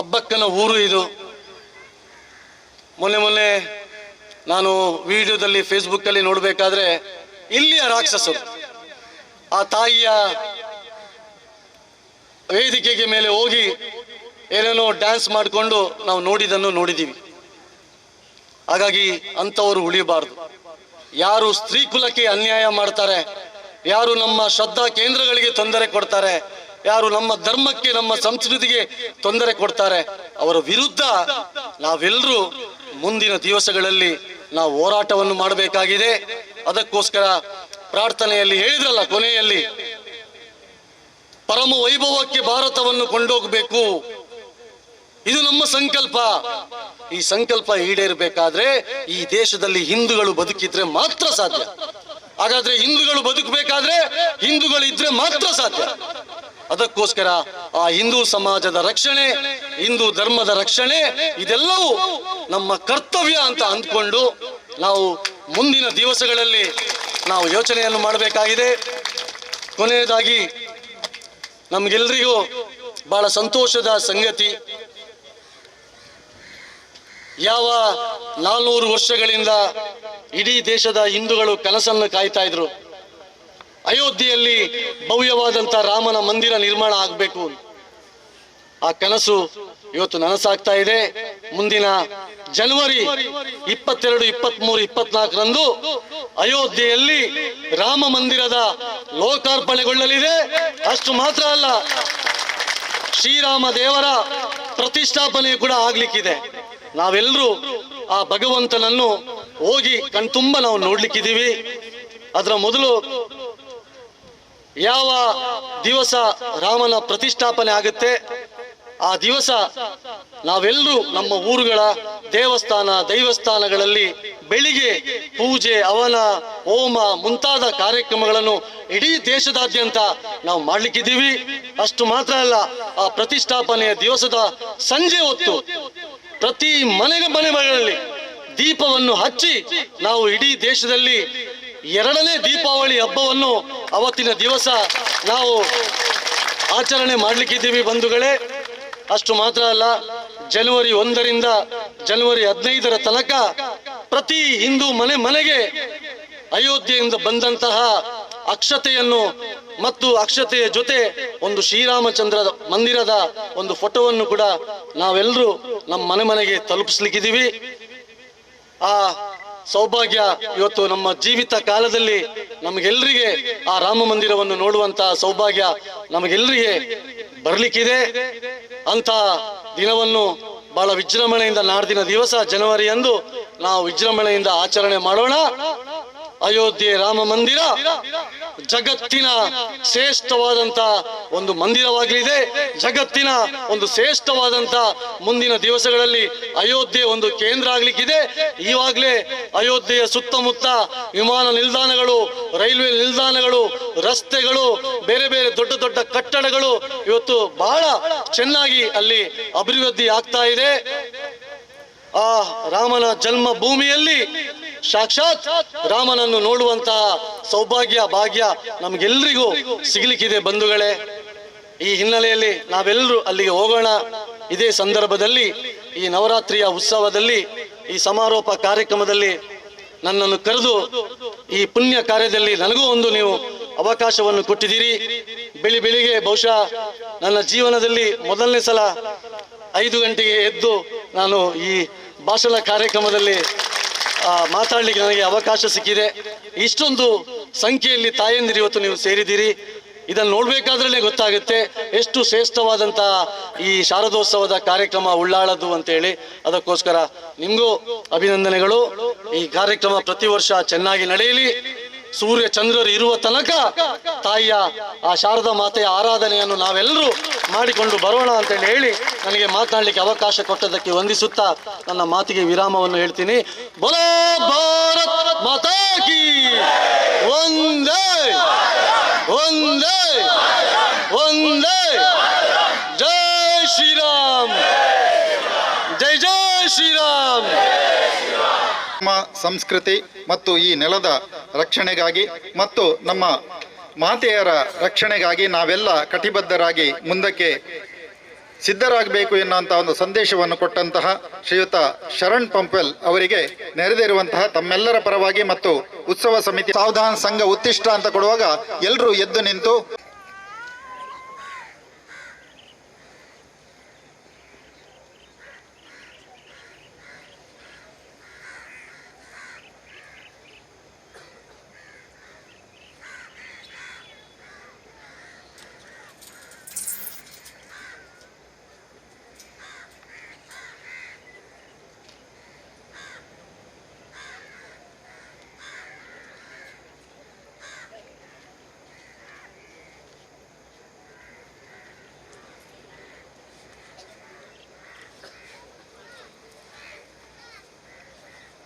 ಅಬ್ಬಕ್ಕನ ಊರು ಇದು. ಮೊನ್ನೆ ನಾನು ವಿಡಿಯೋದಲ್ಲಿ ಫೇಸ್ಬುಕ್ ಅಲ್ಲಿ ನೋಡಬೇಕಾದ್ರೆ ಇಲ್ಲಿಯ ರಾಕ್ಷಸರು ಆ ತಾಯಿಯ ವೇದಿಕೆಗೆ ಮೇಲೆ ಹೋಗಿ ಏನೇನೋ ಡ್ಯಾನ್ಸ್ ಮಾಡಿಕೊಂಡು ನಾವು ನೋಡಿದ್ದೀವಿ. ಹಾಗಾಗಿ ಅಂಥವರು ಉಳಿಯಬಾರ್ದು. ಯಾರು ಸ್ತ್ರೀ ಕುಲಕ್ಕೆ ಅನ್ಯಾಯ ಮಾಡ್ತಾರೆ, ಯಾರು ನಮ್ಮ ಶ್ರದ್ಧಾ ಕೇಂದ್ರಗಳಿಗೆ ತೊಂದರೆ ಕೊಡ್ತಾರೆ, ಯಾರು ನಮ್ಮ ಧರ್ಮಕ್ಕೆ ನಮ್ಮ ಸಂಸ್ಕೃತಿಗೆ ತೊಂದರೆ ಕೊಡ್ತಾರೆ, ಅವರ ವಿರುದ್ಧ ನಾವೆಲ್ಲರೂ ಮುಂದಿನ ದಿವಸಗಳಲ್ಲಿ ನಾವು ಹೋರಾಟವನ್ನು ಮಾಡಬೇಕಾಗಿದೆ. ಅದಕ್ಕೋಸ್ಕರ ಪ್ರಾರ್ಥನೆಯಲ್ಲಿ ಹೇಳಿದ್ರಲ್ಲ, ಕೊನೆಯಲ್ಲಿ ಪರಮ ವೈಭವಕ್ಕೆ ಭಾರತವನ್ನು ಕೊಂಡೋಗಬೇಕು, ಇದು ನಮ್ಮ ಸಂಕಲ್ಪ. ಈ ಸಂಕಲ್ಪ ಈಡೇರಬೇಕಾದ್ರೆ ಈ ದೇಶದಲ್ಲಿ ಹಿಂದೂಗಳು ಬದುಕಿದ್ರೆ ಮಾತ್ರ ಸಾಧ್ಯ. ಹಾಗಾದ್ರೆ ಹಿಂದೂಗಳು ಬದುಕಬೇಕಾದ್ರೆ ಹಿಂದೂಗಳು ಇದ್ರೆ ಮಾತ್ರ ಸಾಧ್ಯ. ಅದಕ್ಕೋಸ್ಕರ ಆ ಹಿಂದೂ ಸಮಾಜದ ರಕ್ಷಣೆ, ಹಿಂದೂ ಧರ್ಮದ ರಕ್ಷಣೆ, ಇದೆಲ್ಲವೂ ನಮ್ಮ ಕರ್ತವ್ಯ ಅಂತ ಅಂದ್ಕೊಂಡು ನಾವು ಮುಂದಿನ ದಿವಸಗಳಲ್ಲಿ ನಾವು ಯೋಚನೆಯನ್ನು ಮಾಡಬೇಕಾಗಿದೆ. ಕೊನೆಯದಾಗಿ ನಮಗೆಲ್ಲರಿಗೂ ಬಹಳ ಸಂತೋಷದ ಸಂಗತಿ, ಯಾವ 400 ವರ್ಷಗಳಿಂದ ಇಡೀ ದೇಶದ ಹಿಂದೂಗಳು ಕನಸನ್ನು ಕಾಯ್ತಾ ಇದ್ರು, ಅಯೋಧ್ಯೆಯಲ್ಲಿ ಭವ್ಯವಾದಂಥ ರಾಮನ ಮಂದಿರ ನಿರ್ಮಾಣ ಆಗಬೇಕು. ಆ ಕನಸು ಇವತ್ತು ನನಸಾಗ್ತಾ ಇದೆ. ಮುಂದಿನ ಜನವರಿ 22, 23, 24ರಂದು ಅಯೋಧ್ಯೆಯಲ್ಲಿ ರಾಮ ಮಂದಿರದ ಲೋಕಾರ್ಪಣೆಗೊಳ್ಳಲಿದೆ. ಅಷ್ಟು ಮಾತ್ರ ಅಲ್ಲ, ಶ್ರೀರಾಮ ದೇವರ ಪ್ರತಿಷ್ಠಾಪನೆ ಕೂಡ ಆಗ್ಲಿಕ್ಕಿದೆ. ನಾವೆಲ್ಲರೂ ಆ ಭಗವಂತನನ್ನು ಹೋಗಿ ಕಣ್ತುಂಬ ನಾವು ನೋಡ್ಲಿಕ್ಕಿದ್ದೀವಿ. ಅದರ ಮೊದಲು ಯಾವ ದಿವಸ ರಾಮನ ಪ್ರತಿಷ್ಠಾಪನೆ ಆಗುತ್ತೆ ಆ ದಿವಸ ನಾವೆಲ್ಲರೂ ನಮ್ಮ ಊರುಗಳ ದೈವಸ್ಥಾನಗಳಲ್ಲಿ ಬೆಳಿಗ್ಗೆ ಪೂಜೆ, ಹವನ, ಹೋಮ ಮುಂತಾದ ಕಾರ್ಯಕ್ರಮಗಳನ್ನು ಇಡೀ ದೇಶದಾದ್ಯಂತ ನಾವು ಮಾಡ್ಲಿಕ್ಕಿದ್ದೀವಿ. ಅಷ್ಟು ಮಾತ್ರ ಅಲ್ಲ, ಆ ಪ್ರತಿಷ್ಠಾಪನೆಯ ದಿವಸದ ಸಂಜೆ ಹೊತ್ತು ಪ್ರತಿ ಮನೆಗಳಲ್ಲಿ ದೀಪವನ್ನು ಹಚ್ಚಿ ನಾವು ಇಡೀ ದೇಶದಲ್ಲಿ 2ನೇ ದೀಪಾವಳಿ ಹಬ್ಬವನ್ನು ಅವತ್ತಿನ ದಿವಸ ನಾವು ಆಚರಣೆ ಮಾಡಲಿಕ್ಕಿದ್ದೀವಿ ಬಂಧುಗಳೇ. ಅಷ್ಟು ಮಾತ್ರ ಅಲ್ಲ, ಜನವರಿ 1ರಿಂದ ಜನವರಿ 15ರ ತನಕ ಪ್ರತಿ ಹಿಂದೂ ಮನೆಗೆ ಅಯೋಧ್ಯೆಯಿಂದ ಬಂದಂತಹ ಅಕ್ಷತೆಯನ್ನು ಮತ್ತು ಅಕ್ಷತೆಯ ಜೊತೆ ಒಂದು ಶ್ರೀರಾಮಚಂದ್ರ ಮಂದಿರದ ಒಂದು ಫೋಟೋವನ್ನು ಕೂಡ ನಾವೆಲ್ಲರೂ ನಮ್ಮ ಮನೆಗೆ ತಲುಪಿಸ್ಲಿಕ್ಕಿದ್ದೀವಿ. ಆ ಸೌಭಾಗ್ಯ ಇವತ್ತು ನಮ್ಮ ಜೀವಿತ ಕಾಲದಲ್ಲಿ ನಮಗೆಲ್ಲರಿಗೆ ಆ ರಾಮ ಮಂದಿರವನ್ನು ನೋಡುವಂತ ಸೌಭಾಗ್ಯ ನಮಗೆಲ್ಲರಿಗೆ ಬರ್ಲಿಕ್ಕಿದೆ. ಅಂತ ದಿನವನ್ನು ಬಹಳ ವಿಜೃಂಭಣೆಯಿಂದ ನಾಡ್ದಿನ ದಿವಸ ಜನವರಿಯಂದು ನಾವು ವಿಜೃಂಭಣೆಯಿಂದ ಆಚರಣೆ ಮಾಡೋಣ. ಅಯೋಧ್ಯೆ ರಾಮ ಮಂದಿರ ಜಗತ್ತಿನ ಶ್ರೇಷ್ಠವಾದಂತ ಒಂದು ಮಂದಿರವಾಗಲಿದೆ. ಜಗತ್ತಿನ ಒಂದು ಶ್ರೇಷ್ಠವಾದಂತ ಮುಂದಿನ ದಿವಸಗಳಲ್ಲಿ ಅಯೋಧ್ಯೆ ಒಂದು ಕೇಂದ್ರ ಆಗ್ಲಿಕ್ಕಿದೆ. ಈವಾಗಲೇ ಅಯೋಧ್ಯೆಯ ಸುತ್ತಮುತ್ತ ವಿಮಾನ ನಿಲ್ದಾಣಗಳು, ರೈಲ್ವೆ ನಿಲ್ದಾಣಗಳು, ರಸ್ತೆಗಳು, ಬೇರೆ ಬೇರೆ ದೊಡ್ಡ ದೊಡ್ಡ ಕಟ್ಟಡಗಳು ಇವತ್ತು ಬಹಳ ಚೆನ್ನಾಗಿ ಅಲ್ಲಿ ಅಭಿವೃದ್ಧಿ ಆಗ್ತಾ ಇದೆ. ಆ ರಾಮನ ಜನ್ಮ ಭೂಮಿಯಲ್ಲಿ ಸಾಕ್ಷಾತ್ ರಾಮನನ್ನು ನೋಡುವಂತಹ ಸೌಭಾಗ್ಯ ಭಾಗ್ಯ ನಮ್ಗೆಲ್ರಿಗೂ ಸಿಗ್ಲಿಕ್ಕಿದೆ ಬಂಧುಗಳೇ. ಈ ಹಿನ್ನೆಲೆಯಲ್ಲಿ ನಾವೆಲ್ಲರೂ ಅಲ್ಲಿಗೆ ಹೋಗೋಣ. ಇದೇ ಸಂದರ್ಭದಲ್ಲಿ ಈ ನವರಾತ್ರಿಯ ಉತ್ಸವದಲ್ಲಿ ಈ ಸಮಾರೋಪ ಕಾರ್ಯಕ್ರಮದಲ್ಲಿ ನನ್ನನ್ನು ಕರೆದು ಈ ಪುಣ್ಯ ಕಾರ್ಯದಲ್ಲಿ ನನಗೂ ಒಂದು ನೀವು ಅವಕಾಶವನ್ನು ಕೊಟ್ಟಿದ್ದೀರಿ. ಬೆಳಿಗ್ಗೆ ಬಹುಶಃ ನನ್ನ ಜೀವನದಲ್ಲಿ ಮೊದಲನೇ ಸಲ 5 ಗಂಟೆಗೆ ಎದ್ದು ನಾನು ಈ ಭಾಷಣ ಕಾರ್ಯಕ್ರಮದಲ್ಲಿ ಮಾತಾಡ್ಲಿಕ್ಕೆ ನನಗೆ ಅವಕಾಶ ಸಿಕ್ಕಿದೆ. ಇಷ್ಟೊಂದು ಸಂಖ್ಯೆಯಲ್ಲಿ ತಾಯಂದಿರು ಇವತ್ತು ನೀವು ಸೇರಿದ್ದೀರಿ. ಇದನ್ನು ನೋಡ್ಬೇಕಾದ್ರೇ ಗೊತ್ತಾಗುತ್ತೆ ಎಷ್ಟು ಶ್ರೇಷ್ಠವಾದಂತಹ ಈ ಶಾರದೋತ್ಸವದ ಕಾರ್ಯಕ್ರಮ ಉಳ್ಳಾಳದ್ದು ಅಂತೇಳಿ. ಅದಕ್ಕೋಸ್ಕರ ನಿಮಗೂ ಅಭಿನಂದನೆಗಳು. ಈ ಕಾರ್ಯಕ್ರಮ ಪ್ರತಿ ವರ್ಷ ಚೆನ್ನಾಗಿ ನಡೆಯಲಿ. ಸೂರ್ಯ ಚಂದ್ರರು ಇರುವ ತನಕ ತಾಯಿಯ ಆ ಶಾರದಾ ಮಾತೆಯ ಆರಾಧನೆಯನ್ನು ನಾವೆಲ್ಲರೂ ಮಾಡಿಕೊಂಡು ಬರೋಣ ಅಂತೇಳಿ ಹೇಳಿ ನನಗೆ ಮಾತನಾಡಲಿಕ್ಕೆ ಅವಕಾಶ ಕೊಟ್ಟದಕ್ಕೆ ವಂದಿಸುತ್ತಾ ನನ್ನ ಮಾತಿಗೆ ವಿರಾಮವನ್ನು ಹೇಳ್ತೀನಿ. ಬೋಲೋ ಭಾರತ್ ಮಾತಾ ಕಿ ವಂದೇ ವಂದೇ ವಂದೇ. ಜೈ ಶ್ರೀರಾಮ್, ಜೈ ಜೈ ಶ್ರೀರಾಮ್. ನಮ್ಮ ಸಂಸ್ಕೃತಿ ಮತ್ತು ಈ ನೆಲದ ರಕ್ಷಣೆಗಾಗಿ ಮತ್ತು ನಮ್ಮ ಮಾತೆಯರ ರಕ್ಷಣೆಗಾಗಿ ನಾವೆಲ್ಲ ಕಟಿಬದ್ಧರಾಗಿ ಮುಂದಕ್ಕೆ ಸಿದ್ಧರಾಗಬೇಕು ಎನ್ನುವಂತಹ ಒಂದು ಸಂದೇಶವನ್ನು ಕೊಟ್ಟಂತಹ ಶ್ರೀಯುತ ಶರಣ್ ಪಂಪೆಲ್ ಅವರಿಗೆ ನೆರೆದಿರುವಂತಹ ತಮ್ಮೆಲ್ಲರ ಪರವಾಗಿ ಮತ್ತು ಉತ್ಸವ ಸಮಿತಿ ಸಾವಧಾನ ಸಂಘ ಉತ್ತಿಷ್ಟ ಅಂತ ಕೊಡುವಾಗ ಎಲ್ಲರೂ ಎದ್ದು ನಿಂತು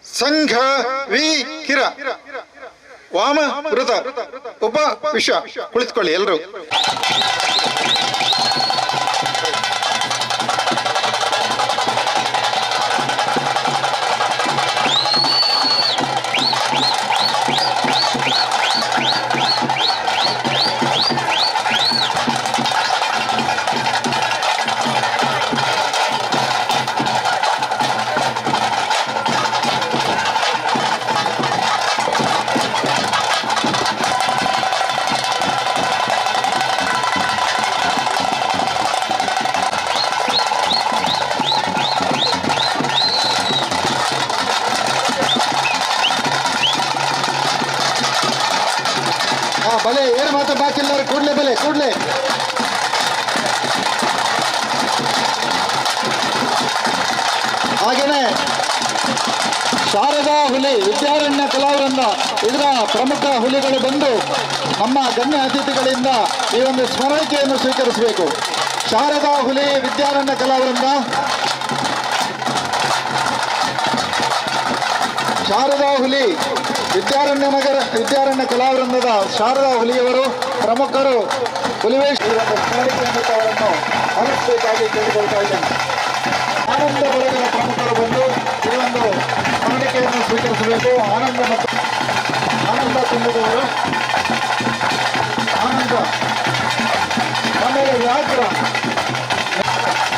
ಸಂಘ ವೀರ ವಾಮ ವೃತ ಉಪ ವಿಶ್ವ ಕುಳಿತುಕೊಳ್ಳಿ ಎಲ್ಲರೂ. ಬಲೆ ಏನು ಮಾತ್ರ ಬಾಕಿ ಇಲ್ಲ, ಕೂಡ್ಲೆ ಬಲೆ ಕೂಡ್ಲೆ. ಹಾಗೇನೆ ಶಾರದಾ ಹುಲಿ ವಿದ್ಯಾರಣ್ಯ ಕಲಾವೃಂದ ಇದರ ಪ್ರಮುಖ ಹುಲಿಗಳು ಬಂದು ನಮ್ಮ ಗಣ್ಯ ಅತಿಥಿಗಳಿಂದ ಈ ಒಂದು ಸ್ಮರಣಿಕೆಯನ್ನು ಸ್ವೀಕರಿಸಬೇಕು. ಶಾರದಾ ಹುಲಿ ವಿದ್ಯಾರಣ್ಯ ಕಲಾವೃಂದ, ಶಾರದಾ ಹುಲಿ ವಿದ್ಯಾರಣ್ಯ ಕಲಾವೃಂದದ ಶಾರದಾ ಹುಲಿಯವರು ಪ್ರಮುಖರು ಹುಲಿವೇಶ್ ಸ್ಮರಣಿಕೆಯನ್ನು ಹರಿಸಬೇಕಾಗಿ ಕೇಳಿಕೊಳ್ತಾ ಇದ್ದೇನೆ. ಆನಂದ ಬಳಗದ ಪ್ರಮುಖರು ಬಂದು ಈ ಒಂದು ಸ್ಮರಣಿಕೆಯನ್ನು ಸ್ವೀಕರಿಸಬೇಕು. ಆನಂದ ತುಂಬಿದವರು ಆನಂದ, ಆಮೇಲೆ ವ್ಯಾಘ್ರ,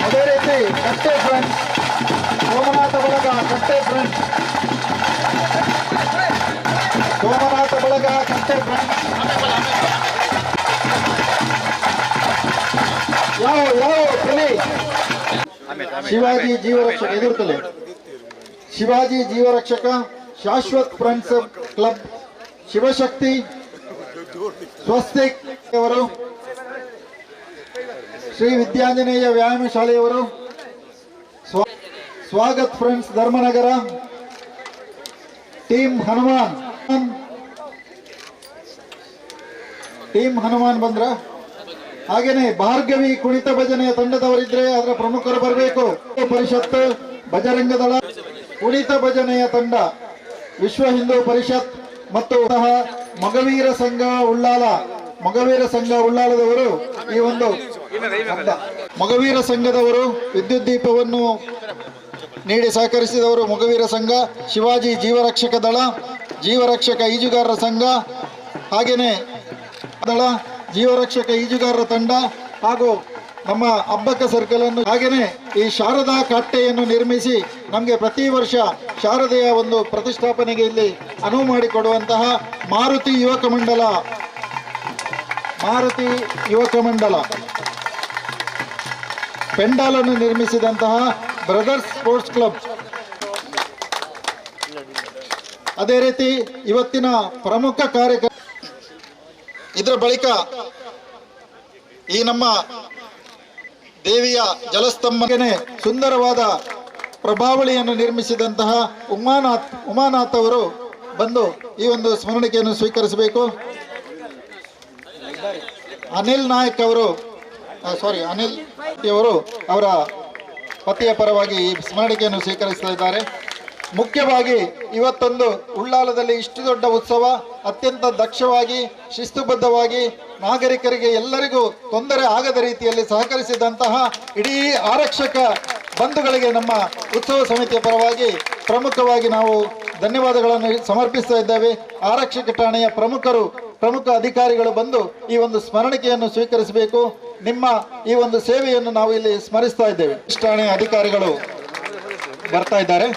ಅದೇ ರೀತಿ ಕಟ್ಟೆ ಫ್ರೆಂಡ್ಸ್, ಸೋಮನಾಥ ಬಳಗ ಕಟ್ಟೆ ಫ್ರೆಂಡ್ಸ್, ಸೋಮನಾಥ ಬಳಗ ಕಟ್ಟೆ ಫ್ರೆಂಡ್ಸ್. ಯಾವ ತಲೆ ಶಿವಾಜಿ ಜೀವರಕ್ಷಕ ಎದುರುತ್ತಲೆ ಶಿವಾಜಿ ಜೀವರಕ್ಷಕ, ಶಾಶ್ವತ್ ಫ್ರೆಂಡ್ಸ್ ಕ್ಲಬ್, ಶಿವಶಕ್ತಿ, ಸ್ವಸ್ತಿಕ್ ಅವರು, ಶ್ರೀ ವಿದ್ಯಾಂಜನೇಯ ವ್ಯಾಯಾಮ ಶಾಲೆಯವರು, ಸ್ವಾಗತ್ ಫ್ರೆಂಡ್ಸ್ ಧರ್ಮನಗರ, ಟೀಮ್ ಹನುಮಾನ್ ಬಂದ್ರ. ಹಾಗೇನೆ ಭಾರ್ಗವಿ ಕುಣಿತ ಭಜನೆಯ ತಂಡದವರಿದ್ರೆ ಅದರ ಪ್ರಮುಖರು ಬರಬೇಕು. ಪರಿಷತ್, ಬಜರಂಗ ದಳ, ಕುಣಿತ ಭಜನೆಯ ತಂಡ, ವಿಶ್ವ ಹಿಂದೂ ಪರಿಷತ್ ಮತ್ತು ಮೊಗವೀರ ಸಂಘ ಉಳ್ಳಾಲದವರು ಈ ಒಂದು ಮೊಗವೀರ ಸಂಘದವರು ವಿದ್ಯುತ್ ದೀಪವನ್ನು ನೀಡಿ ಸಹಕರಿಸಿದವರು ಮೊಗವೀರ ಸಂಘ, ಶಿವಾಜಿ ಜೀವರಕ್ಷಕ ದಳ, ಜೀವರಕ್ಷಕ ಈಜುಗಾರರ ಸಂಘ, ಹಾಗೇನೆ ದಳ, ಜೀವರಕ್ಷಕ ಈಜುಗಾರರ ತಂಡ ಹಾಗೂ ನಮ್ಮ ಅಬ್ಬಕ್ಕ ಸರ್ಕಲ್ ಅನ್ನು, ಹಾಗೇನೆ ಈ ಶಾರದಾ ಕಟ್ಟೆಯನ್ನು ನಿರ್ಮಿಸಿ ನಮಗೆ ಪ್ರತಿ ವರ್ಷ ಶಾರದೆಯ ಒಂದು ಪ್ರತಿಷ್ಠಾಪನೆಗೆ ಇಲ್ಲಿ ಅನುವು ಮಾಡಿಕೊಡುವಂತಹ ಮಾರುತಿ ಯುವಕ ಮಂಡಲ ಪೆಂಡಾಲನ್ನು ನಿರ್ಮಿಸಿದಂತಹ ಬ್ರದರ್ಸ್ ಸ್ಪೋರ್ಟ್ಸ್ ಕ್ಲಬ್, ಅದೇ ರೀತಿ ಇವತ್ತಿನ ಪ್ರಮುಖ ಕಾರ್ಯಕ್ರಮ. ಇದರ ಬಳಿಕ ಈ ನಮ್ಮ ದೇವಿಯ ಜಲಸ್ತಂಭನೆ ಸುಂದರವಾದ ಪ್ರಭಾವಳಿಯನ್ನು ನಿರ್ಮಿಸಿದಂತಹ ಉಮಾನಾಥ್ ಅವರು ಬಂದು ಈ ಒಂದು ಸ್ಮರಣಿಕೆಯನ್ನು ಸ್ವೀಕರಿಸಬೇಕು. ಅನಿಲ್ ಅವರು ಅವರ ಪತಿಯ ಪರವಾಗಿ ಈ ಸ್ಮರಣಿಕೆಯನ್ನು ಸ್ವೀಕರಿಸ್ತಾ ಇದ್ದಾರೆ. ಮುಖ್ಯವಾಗಿ ಇವತ್ತೊಂದು ಉಳ್ಳಾಲದಲ್ಲಿ ಇಷ್ಟು ದೊಡ್ಡ ಉತ್ಸವ ಅತ್ಯಂತ ದಕ್ಷವಾಗಿ ಶಿಸ್ತುಬದ್ಧವಾಗಿ ನಾಗರಿಕರಿಗೆ ಎಲ್ಲರಿಗೂ ತೊಂದರೆ ಆಗದ ರೀತಿಯಲ್ಲಿ ಸಹಕರಿಸಿದಂತಹ ಇಡೀ ಆರಕ್ಷಕ ಬಂಧುಗಳಿಗೆ ನಮ್ಮ ಉತ್ಸವ ಸಮಿತಿಯ ಪರವಾಗಿ ಪ್ರಮುಖವಾಗಿ ನಾವು ಧನ್ಯವಾದಗಳನ್ನು ಸಮರ್ಪಿಸ್ತಾ ಇದ್ದೇವೆ. ಆರಕ್ಷಕ ಠಾಣೆಯ ಪ್ರಮುಖ ಅಧಿಕಾರಿಗಳು ಬಂದು ಈ ಒಂದು ಸ್ಮರಣಿಕೆಯನ್ನು ಸ್ವೀಕರಿಸಬೇಕು. ನಿಮ್ಮ ಈ ಒಂದು ಸೇವೆಯನ್ನು ನಾವು ಇಲ್ಲಿ ಸ್ಮರಿಸ್ತಾ ಇದ್ದೇವೆ. ಠಾಣೆ ಅಧಿಕಾರಿಗಳು ಬರ್ತಾ ಇದ್ದಾರೆ.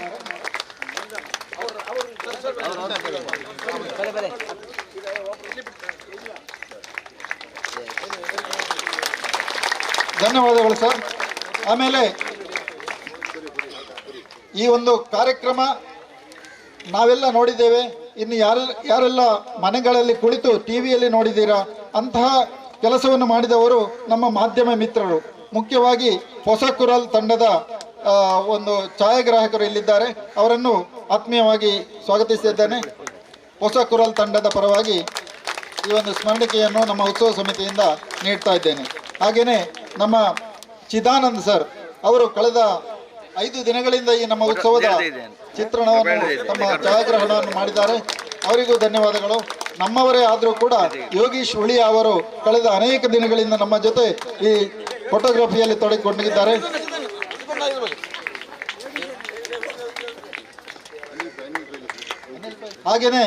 ಧನ್ಯವಾದಗಳು ಸರ್. ಆಮೇಲೆ ಈ ಒಂದು ಕಾರ್ಯಕ್ರಮ ನಾವೆಲ್ಲ ನೋಡಿದ್ದೇವೆ. ಇನ್ನು ಯಾರೆಲ್ಲ ಮನೆಗಳಲ್ಲಿ ಕುಳಿತು ಟಿವಿಯಲ್ಲಿ ನೋಡಿದ್ದೀರಾ, ಅಂತಹ ಕೆಲಸವನ್ನು ಮಾಡಿದವರು ನಮ್ಮ ಮಾಧ್ಯಮ ಮಿತ್ರರು. ಮುಖ್ಯವಾಗಿ ಹೊಸ ಕುರಲ್ ತಂಡದ ಒಂದು ಛಾಯಾಗ್ರಾಹಕರು ಇಲ್ಲಿದ್ದಾರೆ. ಅವರನ್ನು ಆತ್ಮೀಯವಾಗಿ ಸ್ವಾಗತಿಸಿದ್ದೇನೆ. ಹೊಸ ಕುರಲ್ ತಂಡದ ಪರವಾಗಿ ಈ ಒಂದು ಸ್ಮರಣಿಕೆಯನ್ನು ನಮ್ಮ ಉತ್ಸವ ಸಮಿತಿಯಿಂದ ನೀಡ್ತಾ ಇದ್ದೇನೆ. ಹಾಗೆಯೇ ನಮ್ಮ ಚಿದಾನಂದ್ ಸರ್ ಅವರು ಕಳೆದ 5 ದಿನಗಳಿಂದ ಈ ನಮ್ಮ ಉತ್ಸವದ ಚಿತ್ರಣವನ್ನು ತಮ್ಮ ಛಾಯಾಗ್ರಹಣವನ್ನು ಮಾಡಿದ್ದಾರೆ. ಅವರಿಗೂ ಧನ್ಯವಾದಗಳು. ನಮ್ಮವರೇ ಆದರೂ ಕೂಡ ಯೋಗೀಶ್ ಹುಳಿಯ ಅವರು ಕಳೆದ ಅನೇಕ ದಿನಗಳಿಂದ ನಮ್ಮ ಜೊತೆ ಈ ಫೋಟೋಗ್ರಫಿಯಲ್ಲಿ ತೊಡಗಿಕೊಂಡಿದ್ದಾರೆ. ಹಾಗೆಯೇ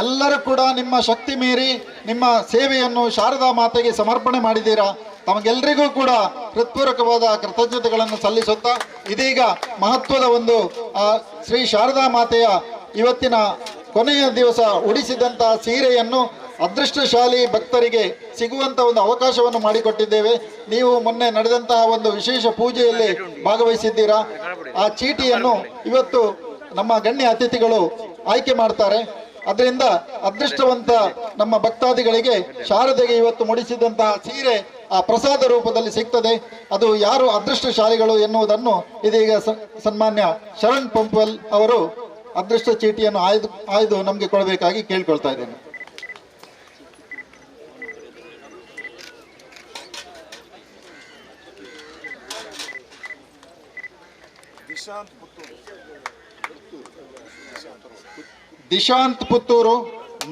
ಎಲ್ಲರೂ ಕೂಡ ನಿಮ್ಮ ಶಕ್ತಿ ಮೀರಿ ನಿಮ್ಮ ಸೇವೆಯನ್ನು ಶಾರದಾ ಮಾತೆಗೆ ಸಮರ್ಪಣೆ ಮಾಡಿದ್ದೀರಾ. ತಮಗೆಲ್ಲರಿಗೂ ಕೂಡ ಹೃತ್ಪೂರ್ವಕವಾದ ಕೃತಜ್ಞತೆಗಳನ್ನು ಸಲ್ಲಿಸುತ್ತಾ ಇದೀಗ ಮಹತ್ವದ ಒಂದು ಶ್ರೀ ಶಾರದಾ ಮಾತೆಯ ಇವತ್ತಿನ ಕೊನೆಯ ದಿವಸ ಉಡಿಸಿದಂತಹ ಸೀರೆಯನ್ನು ಅದೃಷ್ಟಶಾಲಿ ಭಕ್ತರಿಗೆ ಸಿಗುವಂತ ಒಂದು ಅವಕಾಶವನ್ನು ಮಾಡಿಕೊಟ್ಟಿದ್ದೇವೆ. ನೀವು ಮೊನ್ನೆ ನಡೆದಂತಹ ಒಂದು ವಿಶೇಷ ಪೂಜೆಯಲ್ಲಿ ಭಾಗವಹಿಸಿದ್ದೀರಾ. ಆ ಚೀಟಿಯನ್ನು ಇವತ್ತು ನಮ್ಮ ಗಣ್ಯ ಅತಿಥಿಗಳು ಆಯ್ಕೆ ಮಾಡ್ತಾರೆ. ಅದರಿಂದ ಅದೃಷ್ಟವಂತ ನಮ್ಮ ಭಕ್ತಾದಿಗಳಿಗೆ ಶಾರದೆಗೆ ಇವತ್ತು ಮುಡಿಸಿದಂತಹ ಸೀರೆ ಆ ಪ್ರಸಾದ ರೂಪದಲ್ಲಿ ಸಿಗ್ತದೆ. ಅದು ಯಾರು ಅದೃಷ್ಟಶಾಲಿಗಳು ಎನ್ನುವುದನ್ನು ಇದೀಗ ಸನ್ಮಾನ್ಯ ಶರಣ್ ಪಂಪ್ವೆಲ್ ಅವರು ಅದೃಷ್ಟ ಚೀಟಿಯನ್ನು ಆಯ್ದು ನಮಗೆ ಕೊಡಬೇಕಾಗಿ ಕೇಳ್ಕೊಳ್ತಾ ಇದ್ದೇನೆ. ದಿಶಾಂತ್ ಪುತ್ತೂರು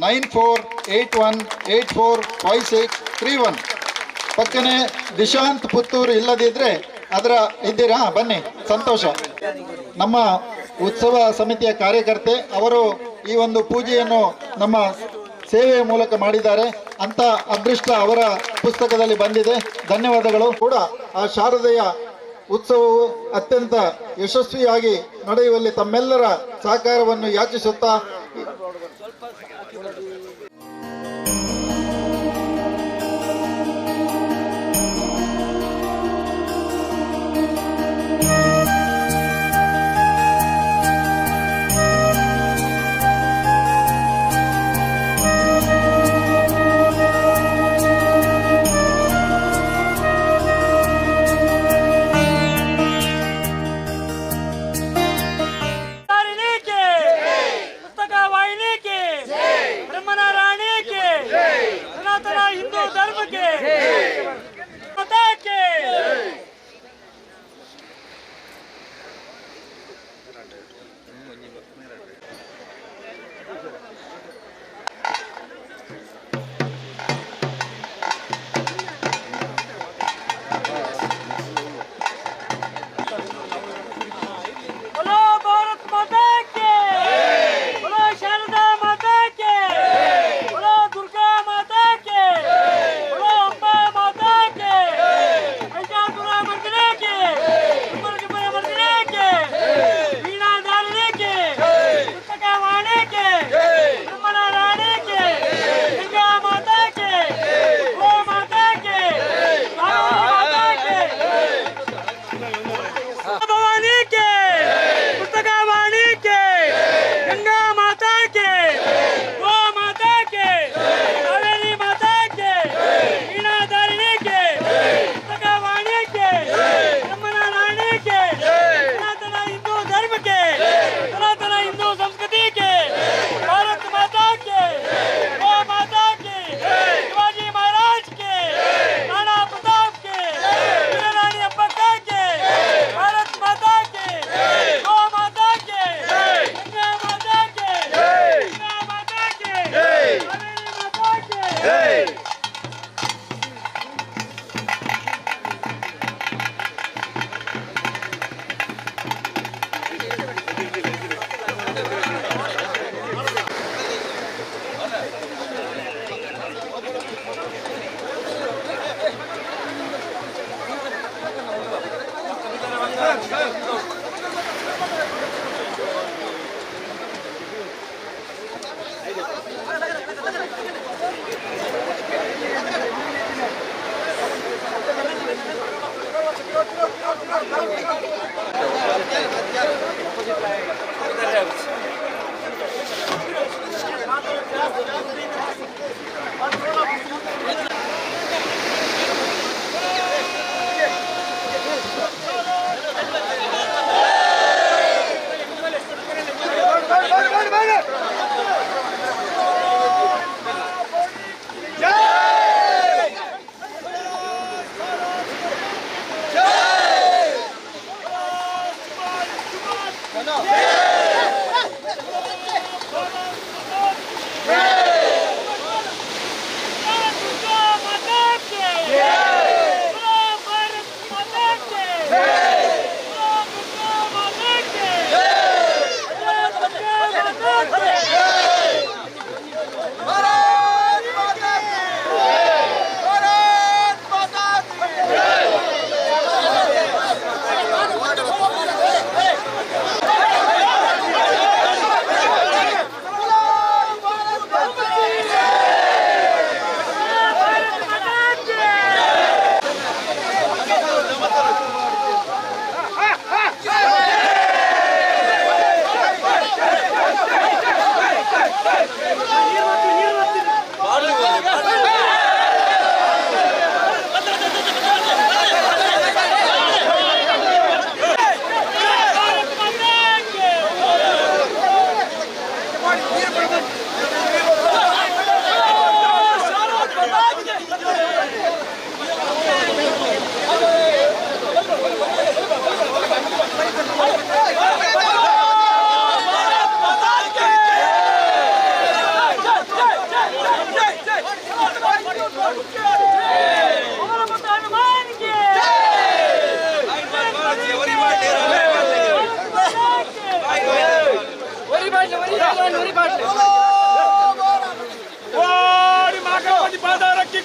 9481845631. ಪಕ್ಕನೆ ದಿಶಾಂತ್ ಪುತ್ತೂರು ಇಲ್ಲದಿದ್ರೆ ಇದ್ದೀರಾ? ಬನ್ನಿ, ಸಂತೋಷ. ನಮ್ಮ ಉತ್ಸವ ಸಮಿತಿಯ ಕಾರ್ಯಕರ್ತೆ ಅವರು ಈ ಒಂದು ಪೂಜೆಯನ್ನು ನಮ್ಮ ಸೇವೆಯ ಮೂಲಕ ಮಾಡಿದ್ದಾರೆ. ಅಂತ ಅದೃಷ್ಟ ಅವರ ಪುಸ್ತಕದಲ್ಲಿ ಬಂದಿದೆ. ಧನ್ಯವಾದಗಳು. ಕೂಡ ಆ ಶಾರದೆಯ ಉತ್ಸವವು ಅತ್ಯಂತ ಯಶಸ್ವಿಯಾಗಿ ನಡೆಯುವಲ್ಲಿ ತಮ್ಮೆಲ್ಲರ ಸಹಕಾರವನ್ನು ಯಾಚಿಸುತ್ತಾ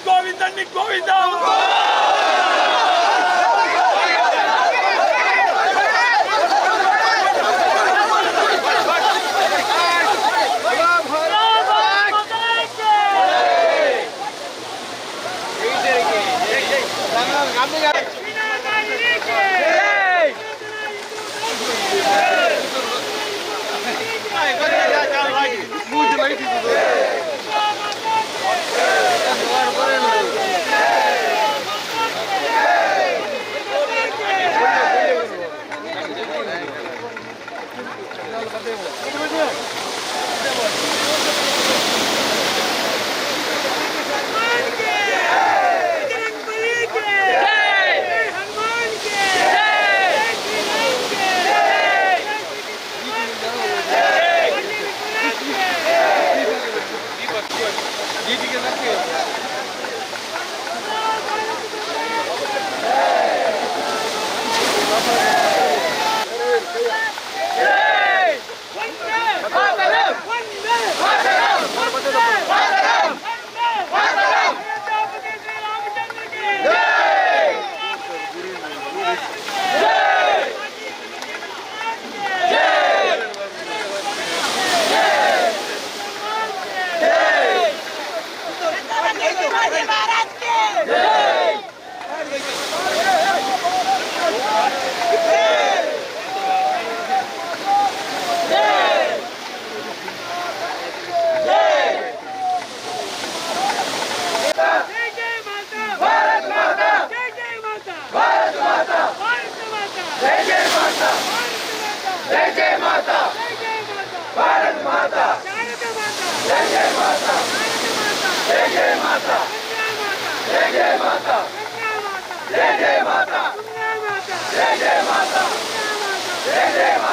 ಗೋವಿಂದನ್ನಿ ಗೋವಿಂದ जय जय माता।